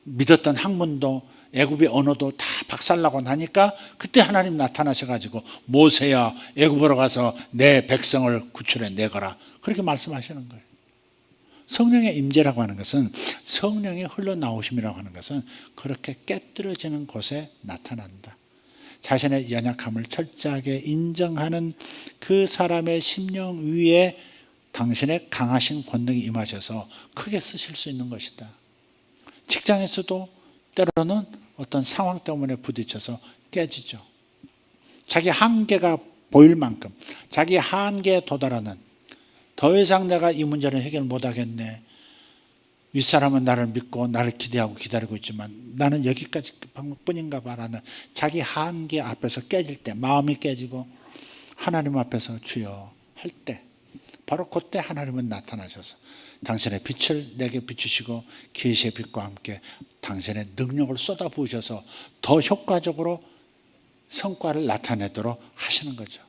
믿었던 학문도, 애굽의 언어도 다 박살나고 나니까 그때 하나님 나타나셔가지고 모세야 애굽으로 가서 내 백성을 구출해 내거라, 그렇게 말씀하시는 거예요. 성령의 임재라고 하는 것은, 성령의 흘러나오심이라고 하는 것은 그렇게 깨뜨려지는 곳에 나타난다. 자신의 연약함을 철저하게 인정하는 그 사람의 심령 위에 당신의 강하신 권능이 임하셔서 크게 쓰실 수 있는 것이다. 직장에서도 때로는 어떤 상황 때문에 부딪혀서 깨지죠. 자기 한계가 보일 만큼, 자기 한계에 도달하는, 더 이상 내가 이 문제를 해결 못하겠네, 윗사람은 나를 믿고 나를 기대하고 기다리고 있지만 나는 여기까지 뿐인가 봐라는 자기 한계 앞에서 깨질 때, 마음이 깨지고 하나님 앞에서 주여 할 때 바로 그때 하나님은 나타나셔서 당신의 빛을 내게 비추시고 계시의 빛과 함께 당신의 능력을 쏟아부으셔서 더 효과적으로 성과를 나타내도록 하시는 거죠.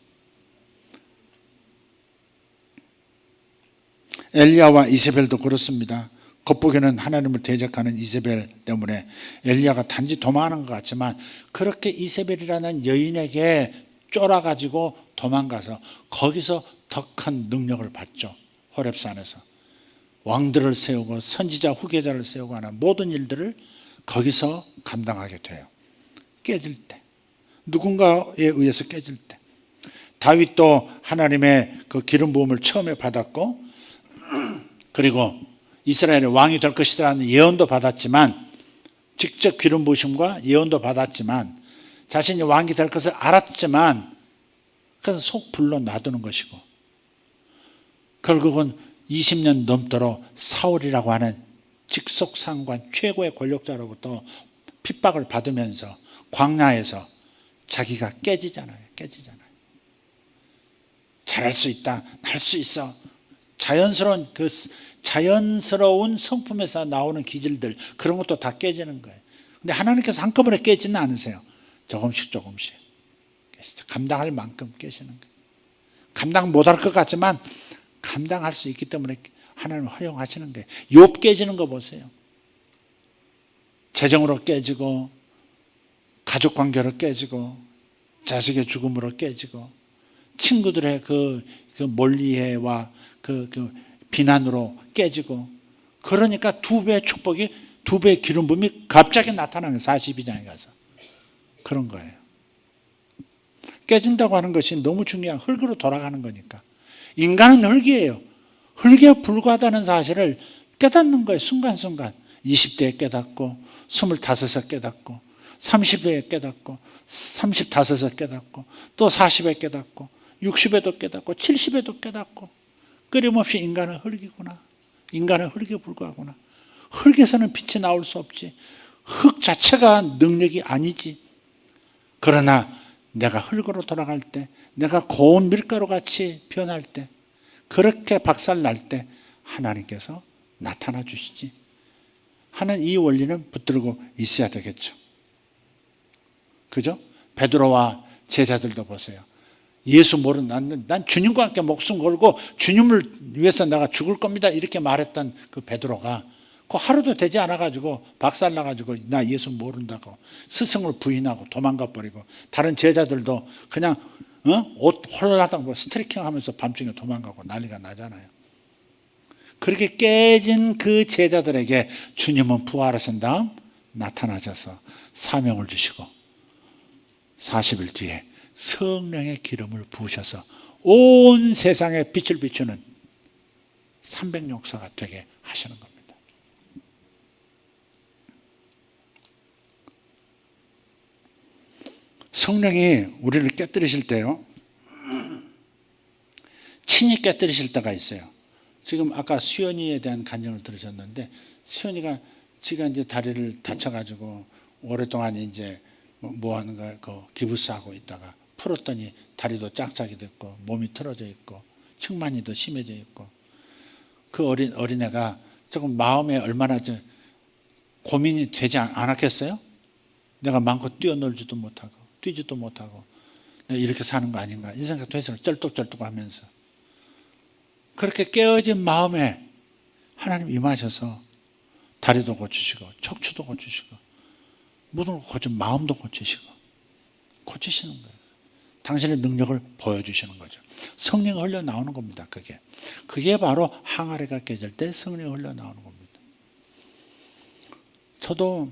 엘리야와 이세벨도 그렇습니다. 겉보기에는 하나님을 대적하는 이세벨 때문에 엘리야가 단지 도망하는 것 같지만 그렇게 이세벨이라는 여인에게 쫄아가지고 도망가서 거기서 더 큰 능력을 받죠. 호렙산에서 왕들을 세우고 선지자 후계자를 세우고 하는 모든 일들을 거기서 감당하게 돼요. 깨질 때, 누군가에 의해서 깨질 때. 다윗도 하나님의 그 기름 부음을 처음에 받았고 그리고 이스라엘의 왕이 될 것이라는 예언도 받았지만 직접 기름 부으심과 예언도 받았지만 자신이 왕이 될 것을 알았지만 그래서 속 불러 놔두는 것이고 결국은 20년 넘도록 사울이라고 하는 직속상관 최고의 권력자로부터 핍박을 받으면서 광야에서 자기가 깨지잖아요. 잘할 수 있다, 할 수 있어. 자연스러운 성품에서 나오는 기질들 그런 것도 다 깨지는 거예요. 근데 하나님께서 한꺼번에 깨지는 않으세요. 조금씩 감당할 만큼 깨시는 거예요. 감당 못할 것 같지만 감당할 수 있기 때문에 하나님은 허용하시는 거예요. 욥 깨지는 거 보세요. 재정으로 깨지고 가족 관계로 깨지고 자식의 죽음으로 깨지고 친구들의 그 멀리해와 그 비난으로 깨지고 그러니까 두 배의 축복이 두 배의 기름 부음이 갑자기 나타나는 42장에 가서 그런 거예요. 깨진다고 하는 것이 너무 중요한 흙으로 돌아가는 거니까. 인간은 흙이에요. 흙에 불과하다는 사실을 깨닫는 거예요. 순간순간 20대에 깨닫고 25에 깨닫고 30에 깨닫고 35에 깨닫고 또 40에 깨닫고 60에도 깨닫고 70에도 깨닫고 끊임없이 인간은 흙이구나. 인간은 흙에 불과하구나. 흙에서는 빛이 나올 수 없지. 흙 자체가 능력이 아니지. 그러나 내가 흙으로 돌아갈 때, 내가 고운 밀가루같이 변할 때, 그렇게 박살날 때 하나님께서 나타나 주시지 하는 이 원리는 붙들고 있어야 되겠죠. 그죠? 베드로와 제자들도 보세요. 예수 모르는 난 주님과 함께 목숨 걸고 주님을 위해서 내가 죽을 겁니다 이렇게 말했던 그 베드로가 그 하루도 되지 않아가지고 박살나가지고 나 예수 모른다고 스승을 부인하고 도망가 버리고 다른 제자들도 그냥 옷 홀라당 스트레킹 하면서 밤중에 도망가고 난리가 나잖아요. 그렇게 깨진 그 제자들에게 주님은 부활하신 다음 나타나셔서 사명을 주시고 40일 뒤에 성령의 기름을 부으셔서 온 세상에 빛을 비추는 300역사가 되게 하시는 겁니다. 성령이 우리를 깨뜨리실 때요, 친히 깨뜨리실 때가 있어요. 지금 아까 수연이에 대한 간증을 들으셨는데, 수연이가 지가 이제 다리를 다쳐가지고 오랫동안 이제 뭐 하는가 그 기부스 하고 있다가 풀었더니 다리도 짝짝이 됐고 몸이 틀어져 있고 측만이 더 심해져 있고 그 어린애가 조금 마음에 얼마나 고민이 되지 않았겠어요? 내가 마음껏 뛰어놀지도 못하고 뛰지도 못하고 내가 이렇게 사는 거 아닌가 이 생각도 했어요. 쩔뚝쩔뚝 하면서. 그렇게 깨어진 마음에 하나님 임하셔서 다리도 고치시고 척추도 고치시고 모든 걸 고치고 마음도 고치시고 고치시는 거예요. 당신의 능력을 보여주시는 거죠. 성령이 흘러나오는 겁니다. 그게 바로 항아리가 깨질 때 성령이 흘러나오는 겁니다. 저도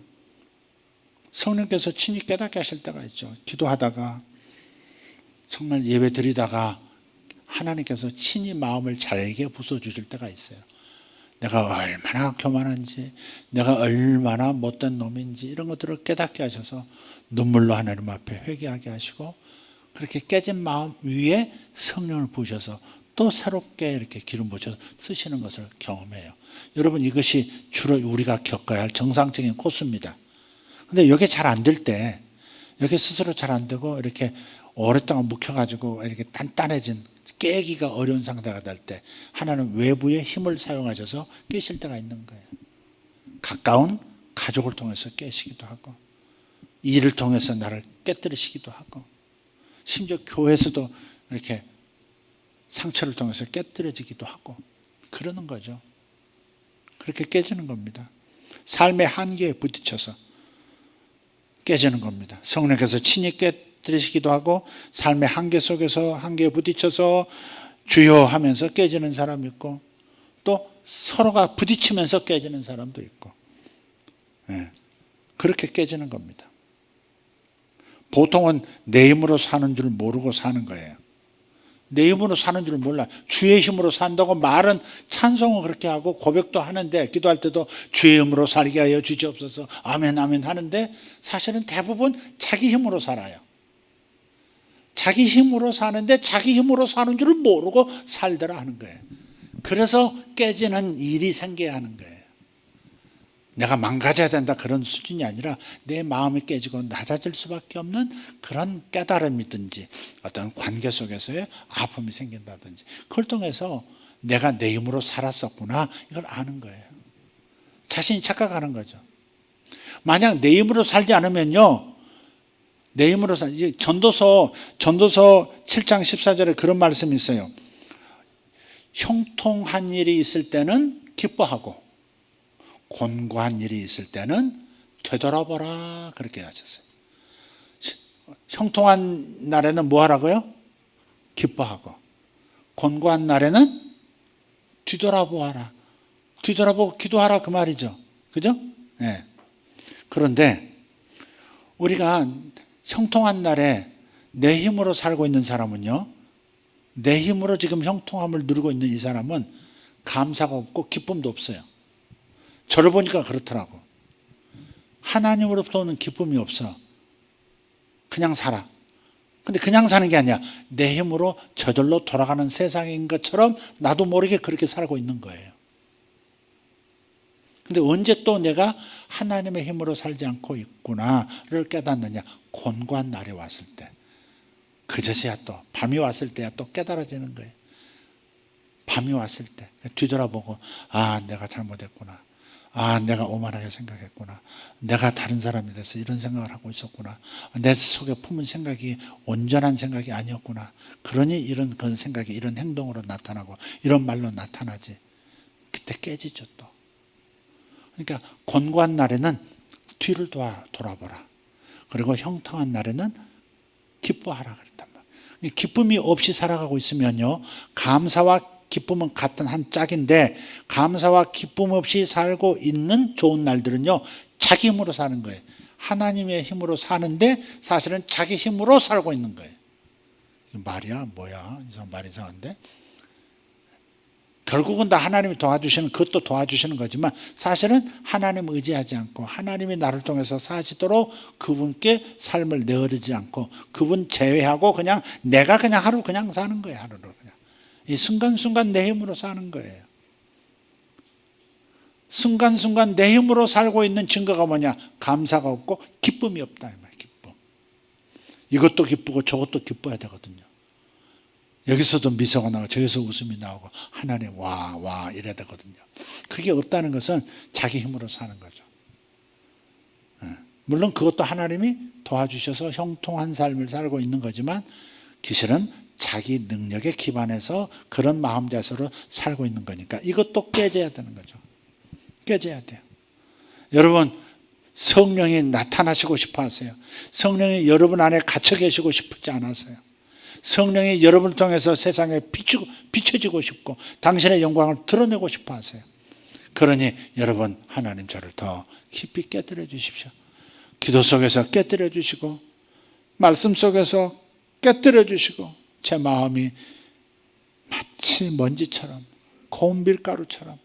성령께서 친히 깨닫게 하실 때가 있죠. 기도하다가 정말 예배 드리다가 하나님께서 친히 마음을 잘게 부숴주실 때가 있어요. 내가 얼마나 교만한지, 내가 얼마나 못된 놈인지 이런 것들을 깨닫게 하셔서 눈물로 하나님 앞에 회개하게 하시고 그렇게 깨진 마음 위에 성령을 부으셔서 또 새롭게 이렇게 기름 부으셔서 쓰시는 것을 경험해요. 여러분, 이것이 주로 우리가 겪어야 할 정상적인 코스입니다. 근데 이게 잘 안 될 때, 이렇게 스스로 잘 안 되고 이렇게 오랫동안 묵혀가지고 이렇게 단단해진 깨기가 어려운 상태가 될 때 하나는 외부의 힘을 사용하셔서 깨실 때가 있는 거예요. 가까운 가족을 통해서 깨시기도 하고 일을 통해서 나를 깨뜨리시기도 하고 심지어 교회에서도 이렇게 상처를 통해서 깨뜨려지기도 하고 그러는 거죠. 그렇게 깨지는 겁니다. 삶의 한계에 부딪혀서 깨지는 겁니다. 성령께서 친히 깨뜨리시기도 하고 삶의 한계 속에서 한계에 부딪혀서 주여 하면서 깨지는 사람이 있고 또 서로가 부딪히면서 깨지는 사람도 있고 그렇게 깨지는 겁니다. 보통은 내 힘으로 사는 줄 모르고 사는 거예요. 내 힘으로 사는 줄 몰라. 주의 힘으로 산다고 말은 찬송을 그렇게 하고 고백도 하는데 기도할 때도 주의 힘으로 살게 하여 주시옵소서 아멘 아멘 하는데 사실은 대부분 자기 힘으로 살아요. 자기 힘으로 사는데 자기 힘으로 사는 줄 모르고 살더라 하는 거예요. 그래서 깨지는 일이 생겨야 하는 거예요. 내가 망가져야 된다 그런 수준이 아니라 내 마음이 깨지고 낮아질 수밖에 없는 그런 깨달음이든지 어떤 관계 속에서의 아픔이 생긴다든지 그걸 통해서 내가 내 힘으로 살았었구나 이걸 아는 거예요. 자신이 착각하는 거죠. 만약 내 힘으로 살지 않으면요, 내 힘으로 전도서 7장 14절에 그런 말씀이 있어요. 형통한 일이 있을 때는 기뻐하고 곤고한 일이 있을 때는 되돌아보라 그렇게 하셨어요. 형통한 날에는 뭐 하라고요? 기뻐하고 곤고한 날에는 뒤돌아보아라. 뒤돌아보고 기도하라 그 말이죠. 그죠? 네. 그런데 우리가 형통한 날에 내 힘으로 살고 있는 사람은요, 내 힘으로 지금 형통함을 누리고 있는 이 사람은 감사가 없고 기쁨도 없어요. 저를 보니까 그렇더라고. 하나님으로부터 오는 기쁨이 없어. 그냥 살아. 근데 그냥 사는 게 아니야. 내 힘으로 저절로 돌아가는 세상인 것처럼 나도 모르게 그렇게 살고 있는 거예요. 근데 언제 또 내가 하나님의 힘으로 살지 않고 있구나를 깨닫느냐. 곤고한 날이 왔을 때. 그제서야 또 밤이 왔을 때야 또 깨달아지는 거예요. 밤이 왔을 때 뒤돌아보고 아 내가 잘못했구나. 아 내가 오만하게 생각했구나. 내가 다른 사람이 돼서 이런 생각을 하고 있었구나. 내 속에 품은 생각이 온전한 생각이 아니었구나. 그러니 이런 그런 생각이 이런 행동으로 나타나고 이런 말로 나타나지. 그때 깨지죠 또. 그러니까 곤고한 날에는 뒤를 돌아보라. 그리고 형통한 날에는 기뻐하라 그랬단 말이에요. 기쁨이 없이 살아가고 있으면요, 감사와 기쁨은 같은 한 짝인데 감사와 기쁨 없이 살고 있는 좋은 날들은요, 자기 힘으로 사는 거예요. 하나님의 힘으로 사는데 사실은 자기 힘으로 살고 있는 거예요. 말이야 뭐야, 말 이상한데. 결국은 다 하나님이 도와주시는, 그것도 도와주시는 거지만 사실은 하나님 의지하지 않고 하나님이 나를 통해서 사시도록 그분께 삶을 내어드리지 않고 그분 제외하고 그냥 내가 그냥 하루 그냥 사는 거예요. 하루를 그냥 이 순간순간 내 힘으로 사는 거예요. 순간순간 내 힘으로 살고 있는 증거가 뭐냐? 감사가 없고 기쁨이 없다 이 말이에요. 기쁨. 이것도 기쁘고 저것도 기뻐야 되거든요. 여기서도 미소가 나오고 저기서 웃음이 나오고 하나님 와 이래야 되거든요. 그게 없다는 것은 자기 힘으로 사는 거죠. 물론 그것도 하나님이 도와주셔서 형통한 삶을 살고 있는 거지만 기실은 자기 능력에 기반해서 그런 마음 자세로 살고 있는 거니까 이것도 깨져야 되는 거죠. 깨져야 돼요. 여러분 성령이 나타나시고 싶어 하세요. 성령이 여러분 안에 갇혀 계시고 싶지 않으세요. 성령이 여러분을 통해서 세상에 비춰지고 싶고 당신의 영광을 드러내고 싶어 하세요. 그러니 여러분 하나님 저를 더 깊이 깨뜨려 주십시오. 기도 속에서 깨뜨려 주시고 말씀 속에서 깨뜨려 주시고 제 마음이 마치 먼지처럼 고운 밀가루처럼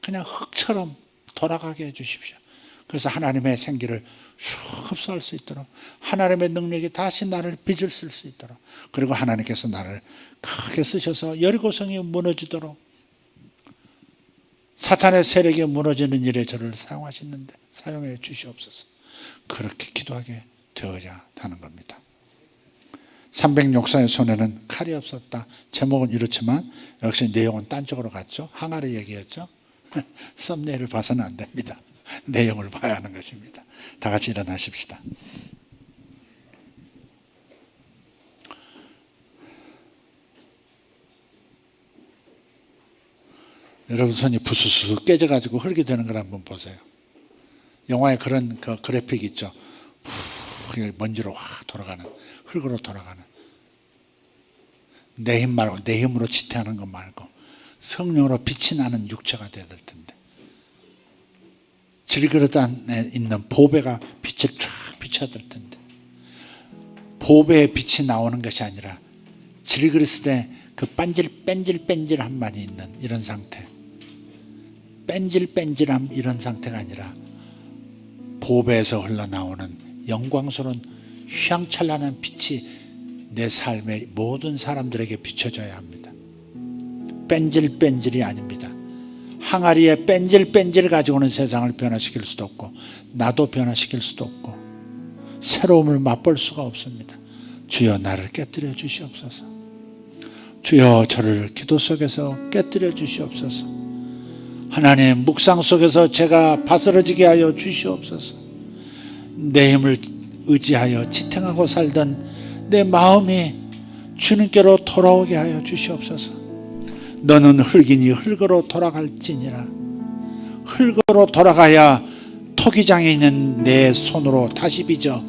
그냥 흙처럼 돌아가게 해 주십시오. 그래서 하나님의 생기를 쑥 흡수할 수 있도록 하나님의 능력이 다시 나를 빚을 쓸 수 있도록 그리고 하나님께서 나를 크게 쓰셔서 여리고성이 무너지도록 사탄의 세력이 무너지는 일에 저를 사용하시는데 사용해 주시옵소서. 그렇게 기도하게 되어야 하는 겁니다. 306사의 손에는 칼이 없었다. 제목은 이렇지만 역시 내용은 딴 쪽으로 갔죠. 항아리 얘기였죠. 썸네일을 봐서는 안 됩니다. 내용을 봐야 하는 것입니다. 다 같이 일어나십시다. 여러분 손이 부스스스 깨져가지고 흙이 되는 걸 한번 보세요. 영화에 그런 그 그래픽 있죠. 먼지로 확 돌아가는, 흙으로 돌아가는. 내 힘 말고, 내 힘으로 지탱하는 것 말고 성령으로 빛이 나는 육체가 되어야 될 텐데, 질그릇 안에 있는 보배가 빛을 쫙 비춰야 될 텐데, 보배의 빛이 나오는 것이 아니라 질그릇에 그 뺀질뺀질한 있는 이런 상태, 뺀질뺀질함 이런 상태가 아니라 보배에서 흘러나오는 영광스러운 휘황찬란한 빛이 내 삶의 모든 사람들에게 비춰져야 합니다. 뺀질뺀질이 아닙니다. 항아리에 뺀질뺀질을 가지고는 세상을 변화시킬 수도 없고 나도 변화시킬 수도 없고 새로움을 맛볼 수가 없습니다. 주여 나를 깨뜨려 주시옵소서. 주여 저를 기도 속에서 깨뜨려 주시옵소서. 하나님 묵상 속에서 제가 바스러지게 하여 주시옵소서. 내 힘을 의지하여 지탱하고 살던 내 마음이 주님께로 돌아오게 하여 주시옵소서. 너는 흙이니 흙으로 돌아갈지니라. 흙으로 돌아가야 토기장에 있는 내 손으로 다시 빚어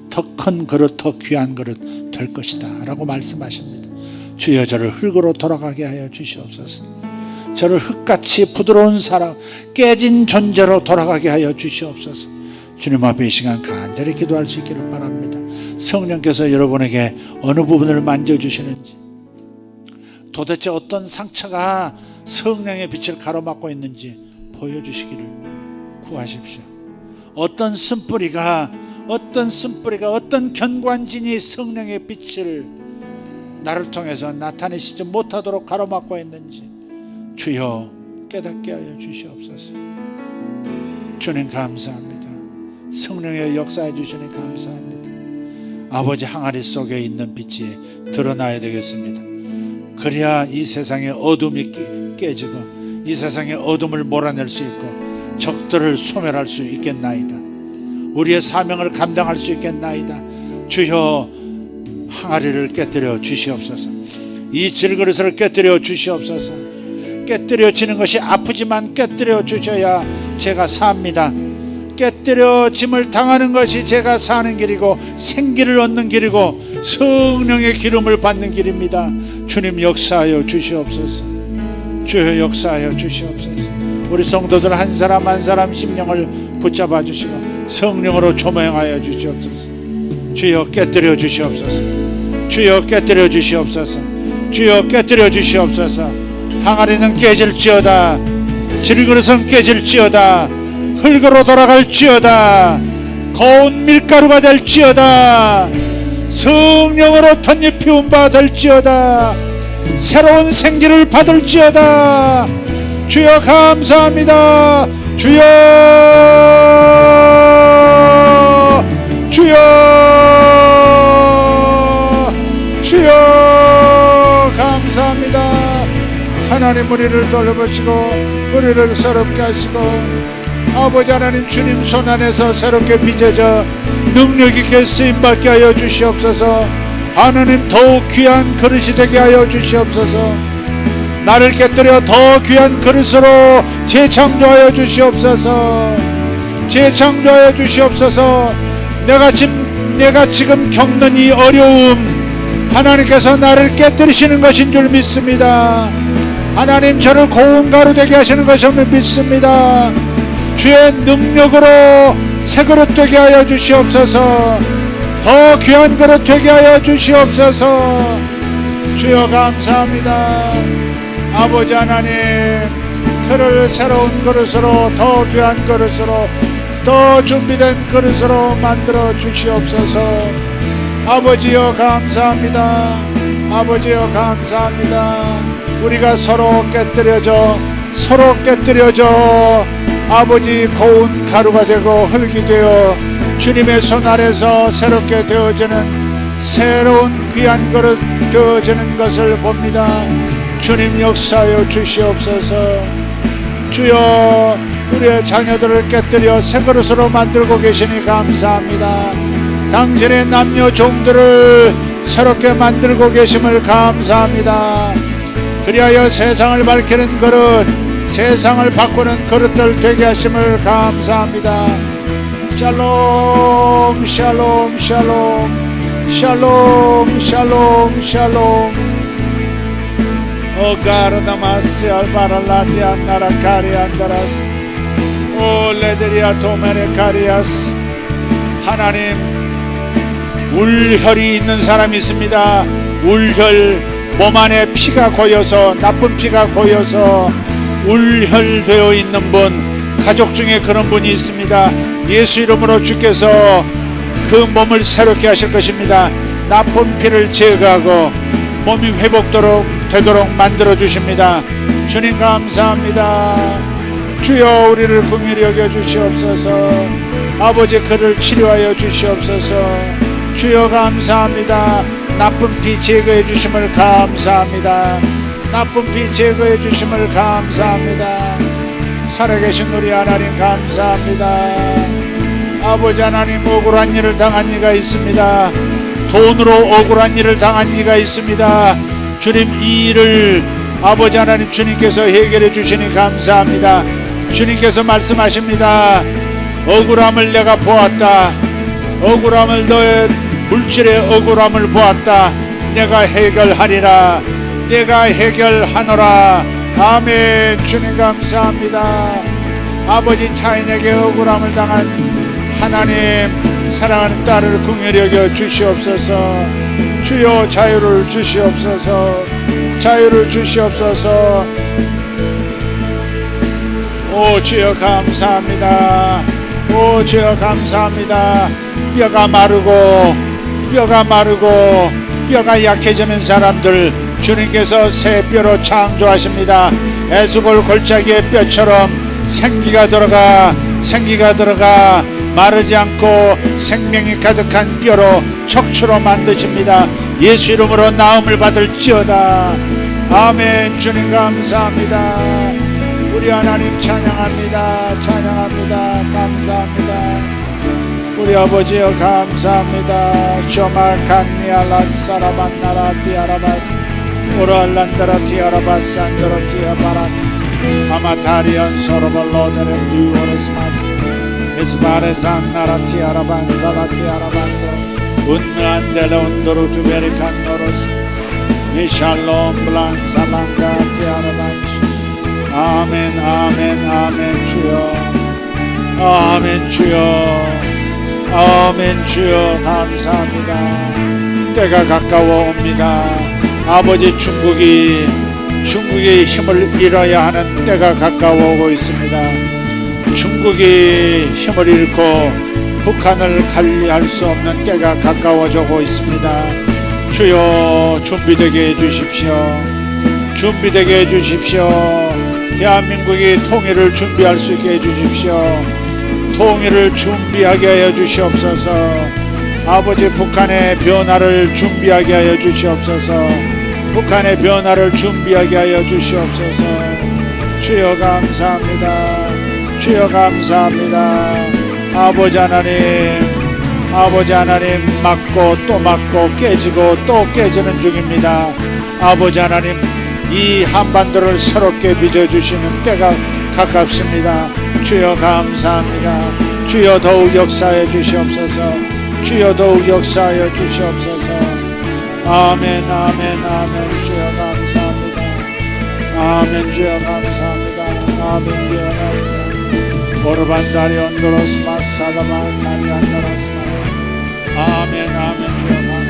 더 큰 그릇, 더 귀한 그릇 될 것이다 라고 말씀하십니다. 주여 저를 흙으로 돌아가게 하여 주시옵소서. 저를 흙같이 부드러운 사람, 깨진 존재로 돌아가게 하여 주시옵소서. 주님 앞에 이 시간 간절히 기도할 수 있기를 바랍니다. 성령께서 여러분에게 어느 부분을 만져주시는지, 도대체 어떤 상처가 성령의 빛을 가로막고 있는지 보여주시기를 구하십시오. 어떤 쓴뿌리가, 어떤 견고한진이 성령의 빛을 나를 통해서 나타내시지 못하도록 가로막고 있는지 주여 깨닫게 하여 주시옵소서. 주님 감사합니다. 성령의 역사해 주시니 감사합니다. 아버지 항아리 속에 있는 빛이 드러나야 되겠습니다. 그래야 이 세상의 어둠이 깨지고 이 세상의 어둠을 몰아낼 수 있고 적들을 소멸할 수 있겠나이다. 우리의 사명을 감당할 수 있겠나이다. 주여 항아리를 깨뜨려 주시옵소서. 이 질그릇을 깨뜨려 주시옵소서. 깨뜨려지는 것이 아프지만 깨뜨려 주셔야 제가 삽니다. 깨뜨려짐을 당하는 것이 제가 사는 길이고 생기를 얻는 길이고 성령의 기름을 받는 길입니다. 주님 역사하여 주시옵소서. 주여 역사하여 주시옵소서. 우리 성도들 한 사람 한 사람 심령을 붙잡아 주시고 성령으로 조명하여 주시옵소서. 주여 깨뜨려 주시옵소서. 주여 깨뜨려 주시옵소서. 주여 깨뜨려 주시옵소서. 항아리는 깨질지어다. 질그릇은 깨질지어다. 흙으로 돌아갈지어다. 고운 밀가루가 될지어다. 성령으로 덧입히운 바 될지어다. 새로운 생기를 받을지어다. 주여 감사합니다. 주여 주여 주여 감사합니다. 하나님 우리를 돌보시고 우리를 새롭게 하시고 아버지 하나님 주님 손 안에서 새롭게 빚어져 능력 있게 쓰임받게 하여 주시옵소서. 하나님 더욱 귀한 그릇이 되게 하여 주시옵소서. 나를 깨뜨려 더 귀한 그릇으로 재창조하여 주시옵소서. 재창조하여 주시옵소서. 내가 지금 겪는 이 어려움 하나님께서 나를 깨뜨리시는 것인 줄 믿습니다. 하나님 저를 고운 가루 되게 하시는 것을 믿습니다. 주의 능력으로 새 그릇 되게 하여 주시옵소서. 더 귀한 그릇 되게 하여 주시옵소서. 주여 감사합니다. 아버지 하나님 그를 새로운 그릇으로 더 귀한 그릇으로 더 준비된 그릇으로 만들어 주시옵소서. 아버지여 감사합니다. 아버지여 감사합니다. 우리가 서로 깨뜨려져 아버지 고운 가루가 되고 흙이 되어 주님의 손 아래서 새롭게 되어지는 새로운 귀한 그릇 되어지는 것을 봅니다. 주님 역사하여 주시옵소서. 주여, 우리의 자녀들을 깨뜨려 새 그릇으로 만들고 계시니 감사합니다. 당신의 남녀 종들을 새롭게 만들고 계심을 감사합니다. 그리하여 세상을 밝히는 그릇, 세상을 바꾸는 그릇들 되게 하심을 감사합니다. 샬롬 샬롬 샬롬 샬롬 샬롬 샬롬. 오 가르다마스 알바랄라디 안나라 카리안다라스 오 레데리아 도메레 카리아스. 하나님, 울혈이 있는 사람이 있습니다. 울혈, 몸 안에 피가 고여서, 나쁜 피가 고여서 울혈되어 있는 분, 가족 중에 그런 분이 있습니다. 예수 이름으로 주께서 그 몸을 새롭게 하실 것입니다. 나쁜 피를 제거하고 몸이 회복되도록 만들어 주십니다. 주님 감사합니다. 주여, 우리를 긍휼히 여겨 주시옵소서. 아버지, 그를 치료하여 주시옵소서. 주여 감사합니다. 나쁜 피 제거해 주심을 감사합니다. 나쁜 피 제거해 주심을 감사합니다. 살아계신 우리 하나님 감사합니다. 아버지 하나님, 억울한 일을 당한 이가 있습니다. 돈으로 억울한 일을 당한 이가 있습니다. 주님, 이 일을 아버지 하나님 주님께서 해결해 주시니 감사합니다. 주님께서 말씀하십니다. 억울함을 내가 보았다. 억울함을, 너의 물질의 억울함을 보았다. 내가 해결하리라. 내가 해결하노라. 아멘. 주님 감사합니다. 아버지, 타인에게 억울함을 당한 하나님, 사랑하는 딸을 긍휼히 여겨 주시옵소서. 주여, 자유를 주시옵소서. 자유를 주시옵소서. 오 주여 감사합니다. 오 주여 감사합니다. 뼈가 마르고 뼈가 약해지는 사람들 주님께서 새 뼈로 창조하십니다. 에스골 골짜기의 뼈처럼 생기가 들어가 마르지 않고 생명이 가득한 뼈로 척추로 만드십니다. 예수 이름으로 나음을 받을지어다. 아멘. 주님 감사합니다. 우리 하나님 찬양합니다. 감사합니다. 우리 아버지여 감사합니다. 쇼마칸니알라 사라반나라 티아라바스 오랄란다라 티아라바스 안드로 티아바라 아마타리안 소로발로데레 듀오레스마스 에스바레산나라 티아라반사라 티아라반도 운안델라 운도로 두베리칸노로스 이샬롬 블란사방가 티아라반시. 아멘. 주여 감사합니다. 때가 가까워 옵니다. 아버지, 중국이 힘을 잃어야 하는 때가 가까워 오고 있습니다. 중국이 힘을 잃고 북한을 관리할 수 없는 때가 가까워져 오고 있습니다. 주여, 준비되게 해주십시오. 대한민국이 통일을 준비할 수 있게 해주십시오. 통일을 준비하게 하여 주시옵소서. 아버지, 북한의 변화를 준비하게 하여 주시옵소서. 주여 감사합니다. 아버지 하나님, 맞고 또 맞고 깨지고 또 깨지는 중입니다. 아버지 하나님, 이 한반도를 새롭게 빚어주시는 때가 가깝습니다. 주여 감사합니다. 주여 더욱 역사하여 주시옵소서. 아멘. 주여 감사합니다. 오르반다리 온도로스마스 살라바카리 안도로스마스. 아멘. 주여 감사합니다.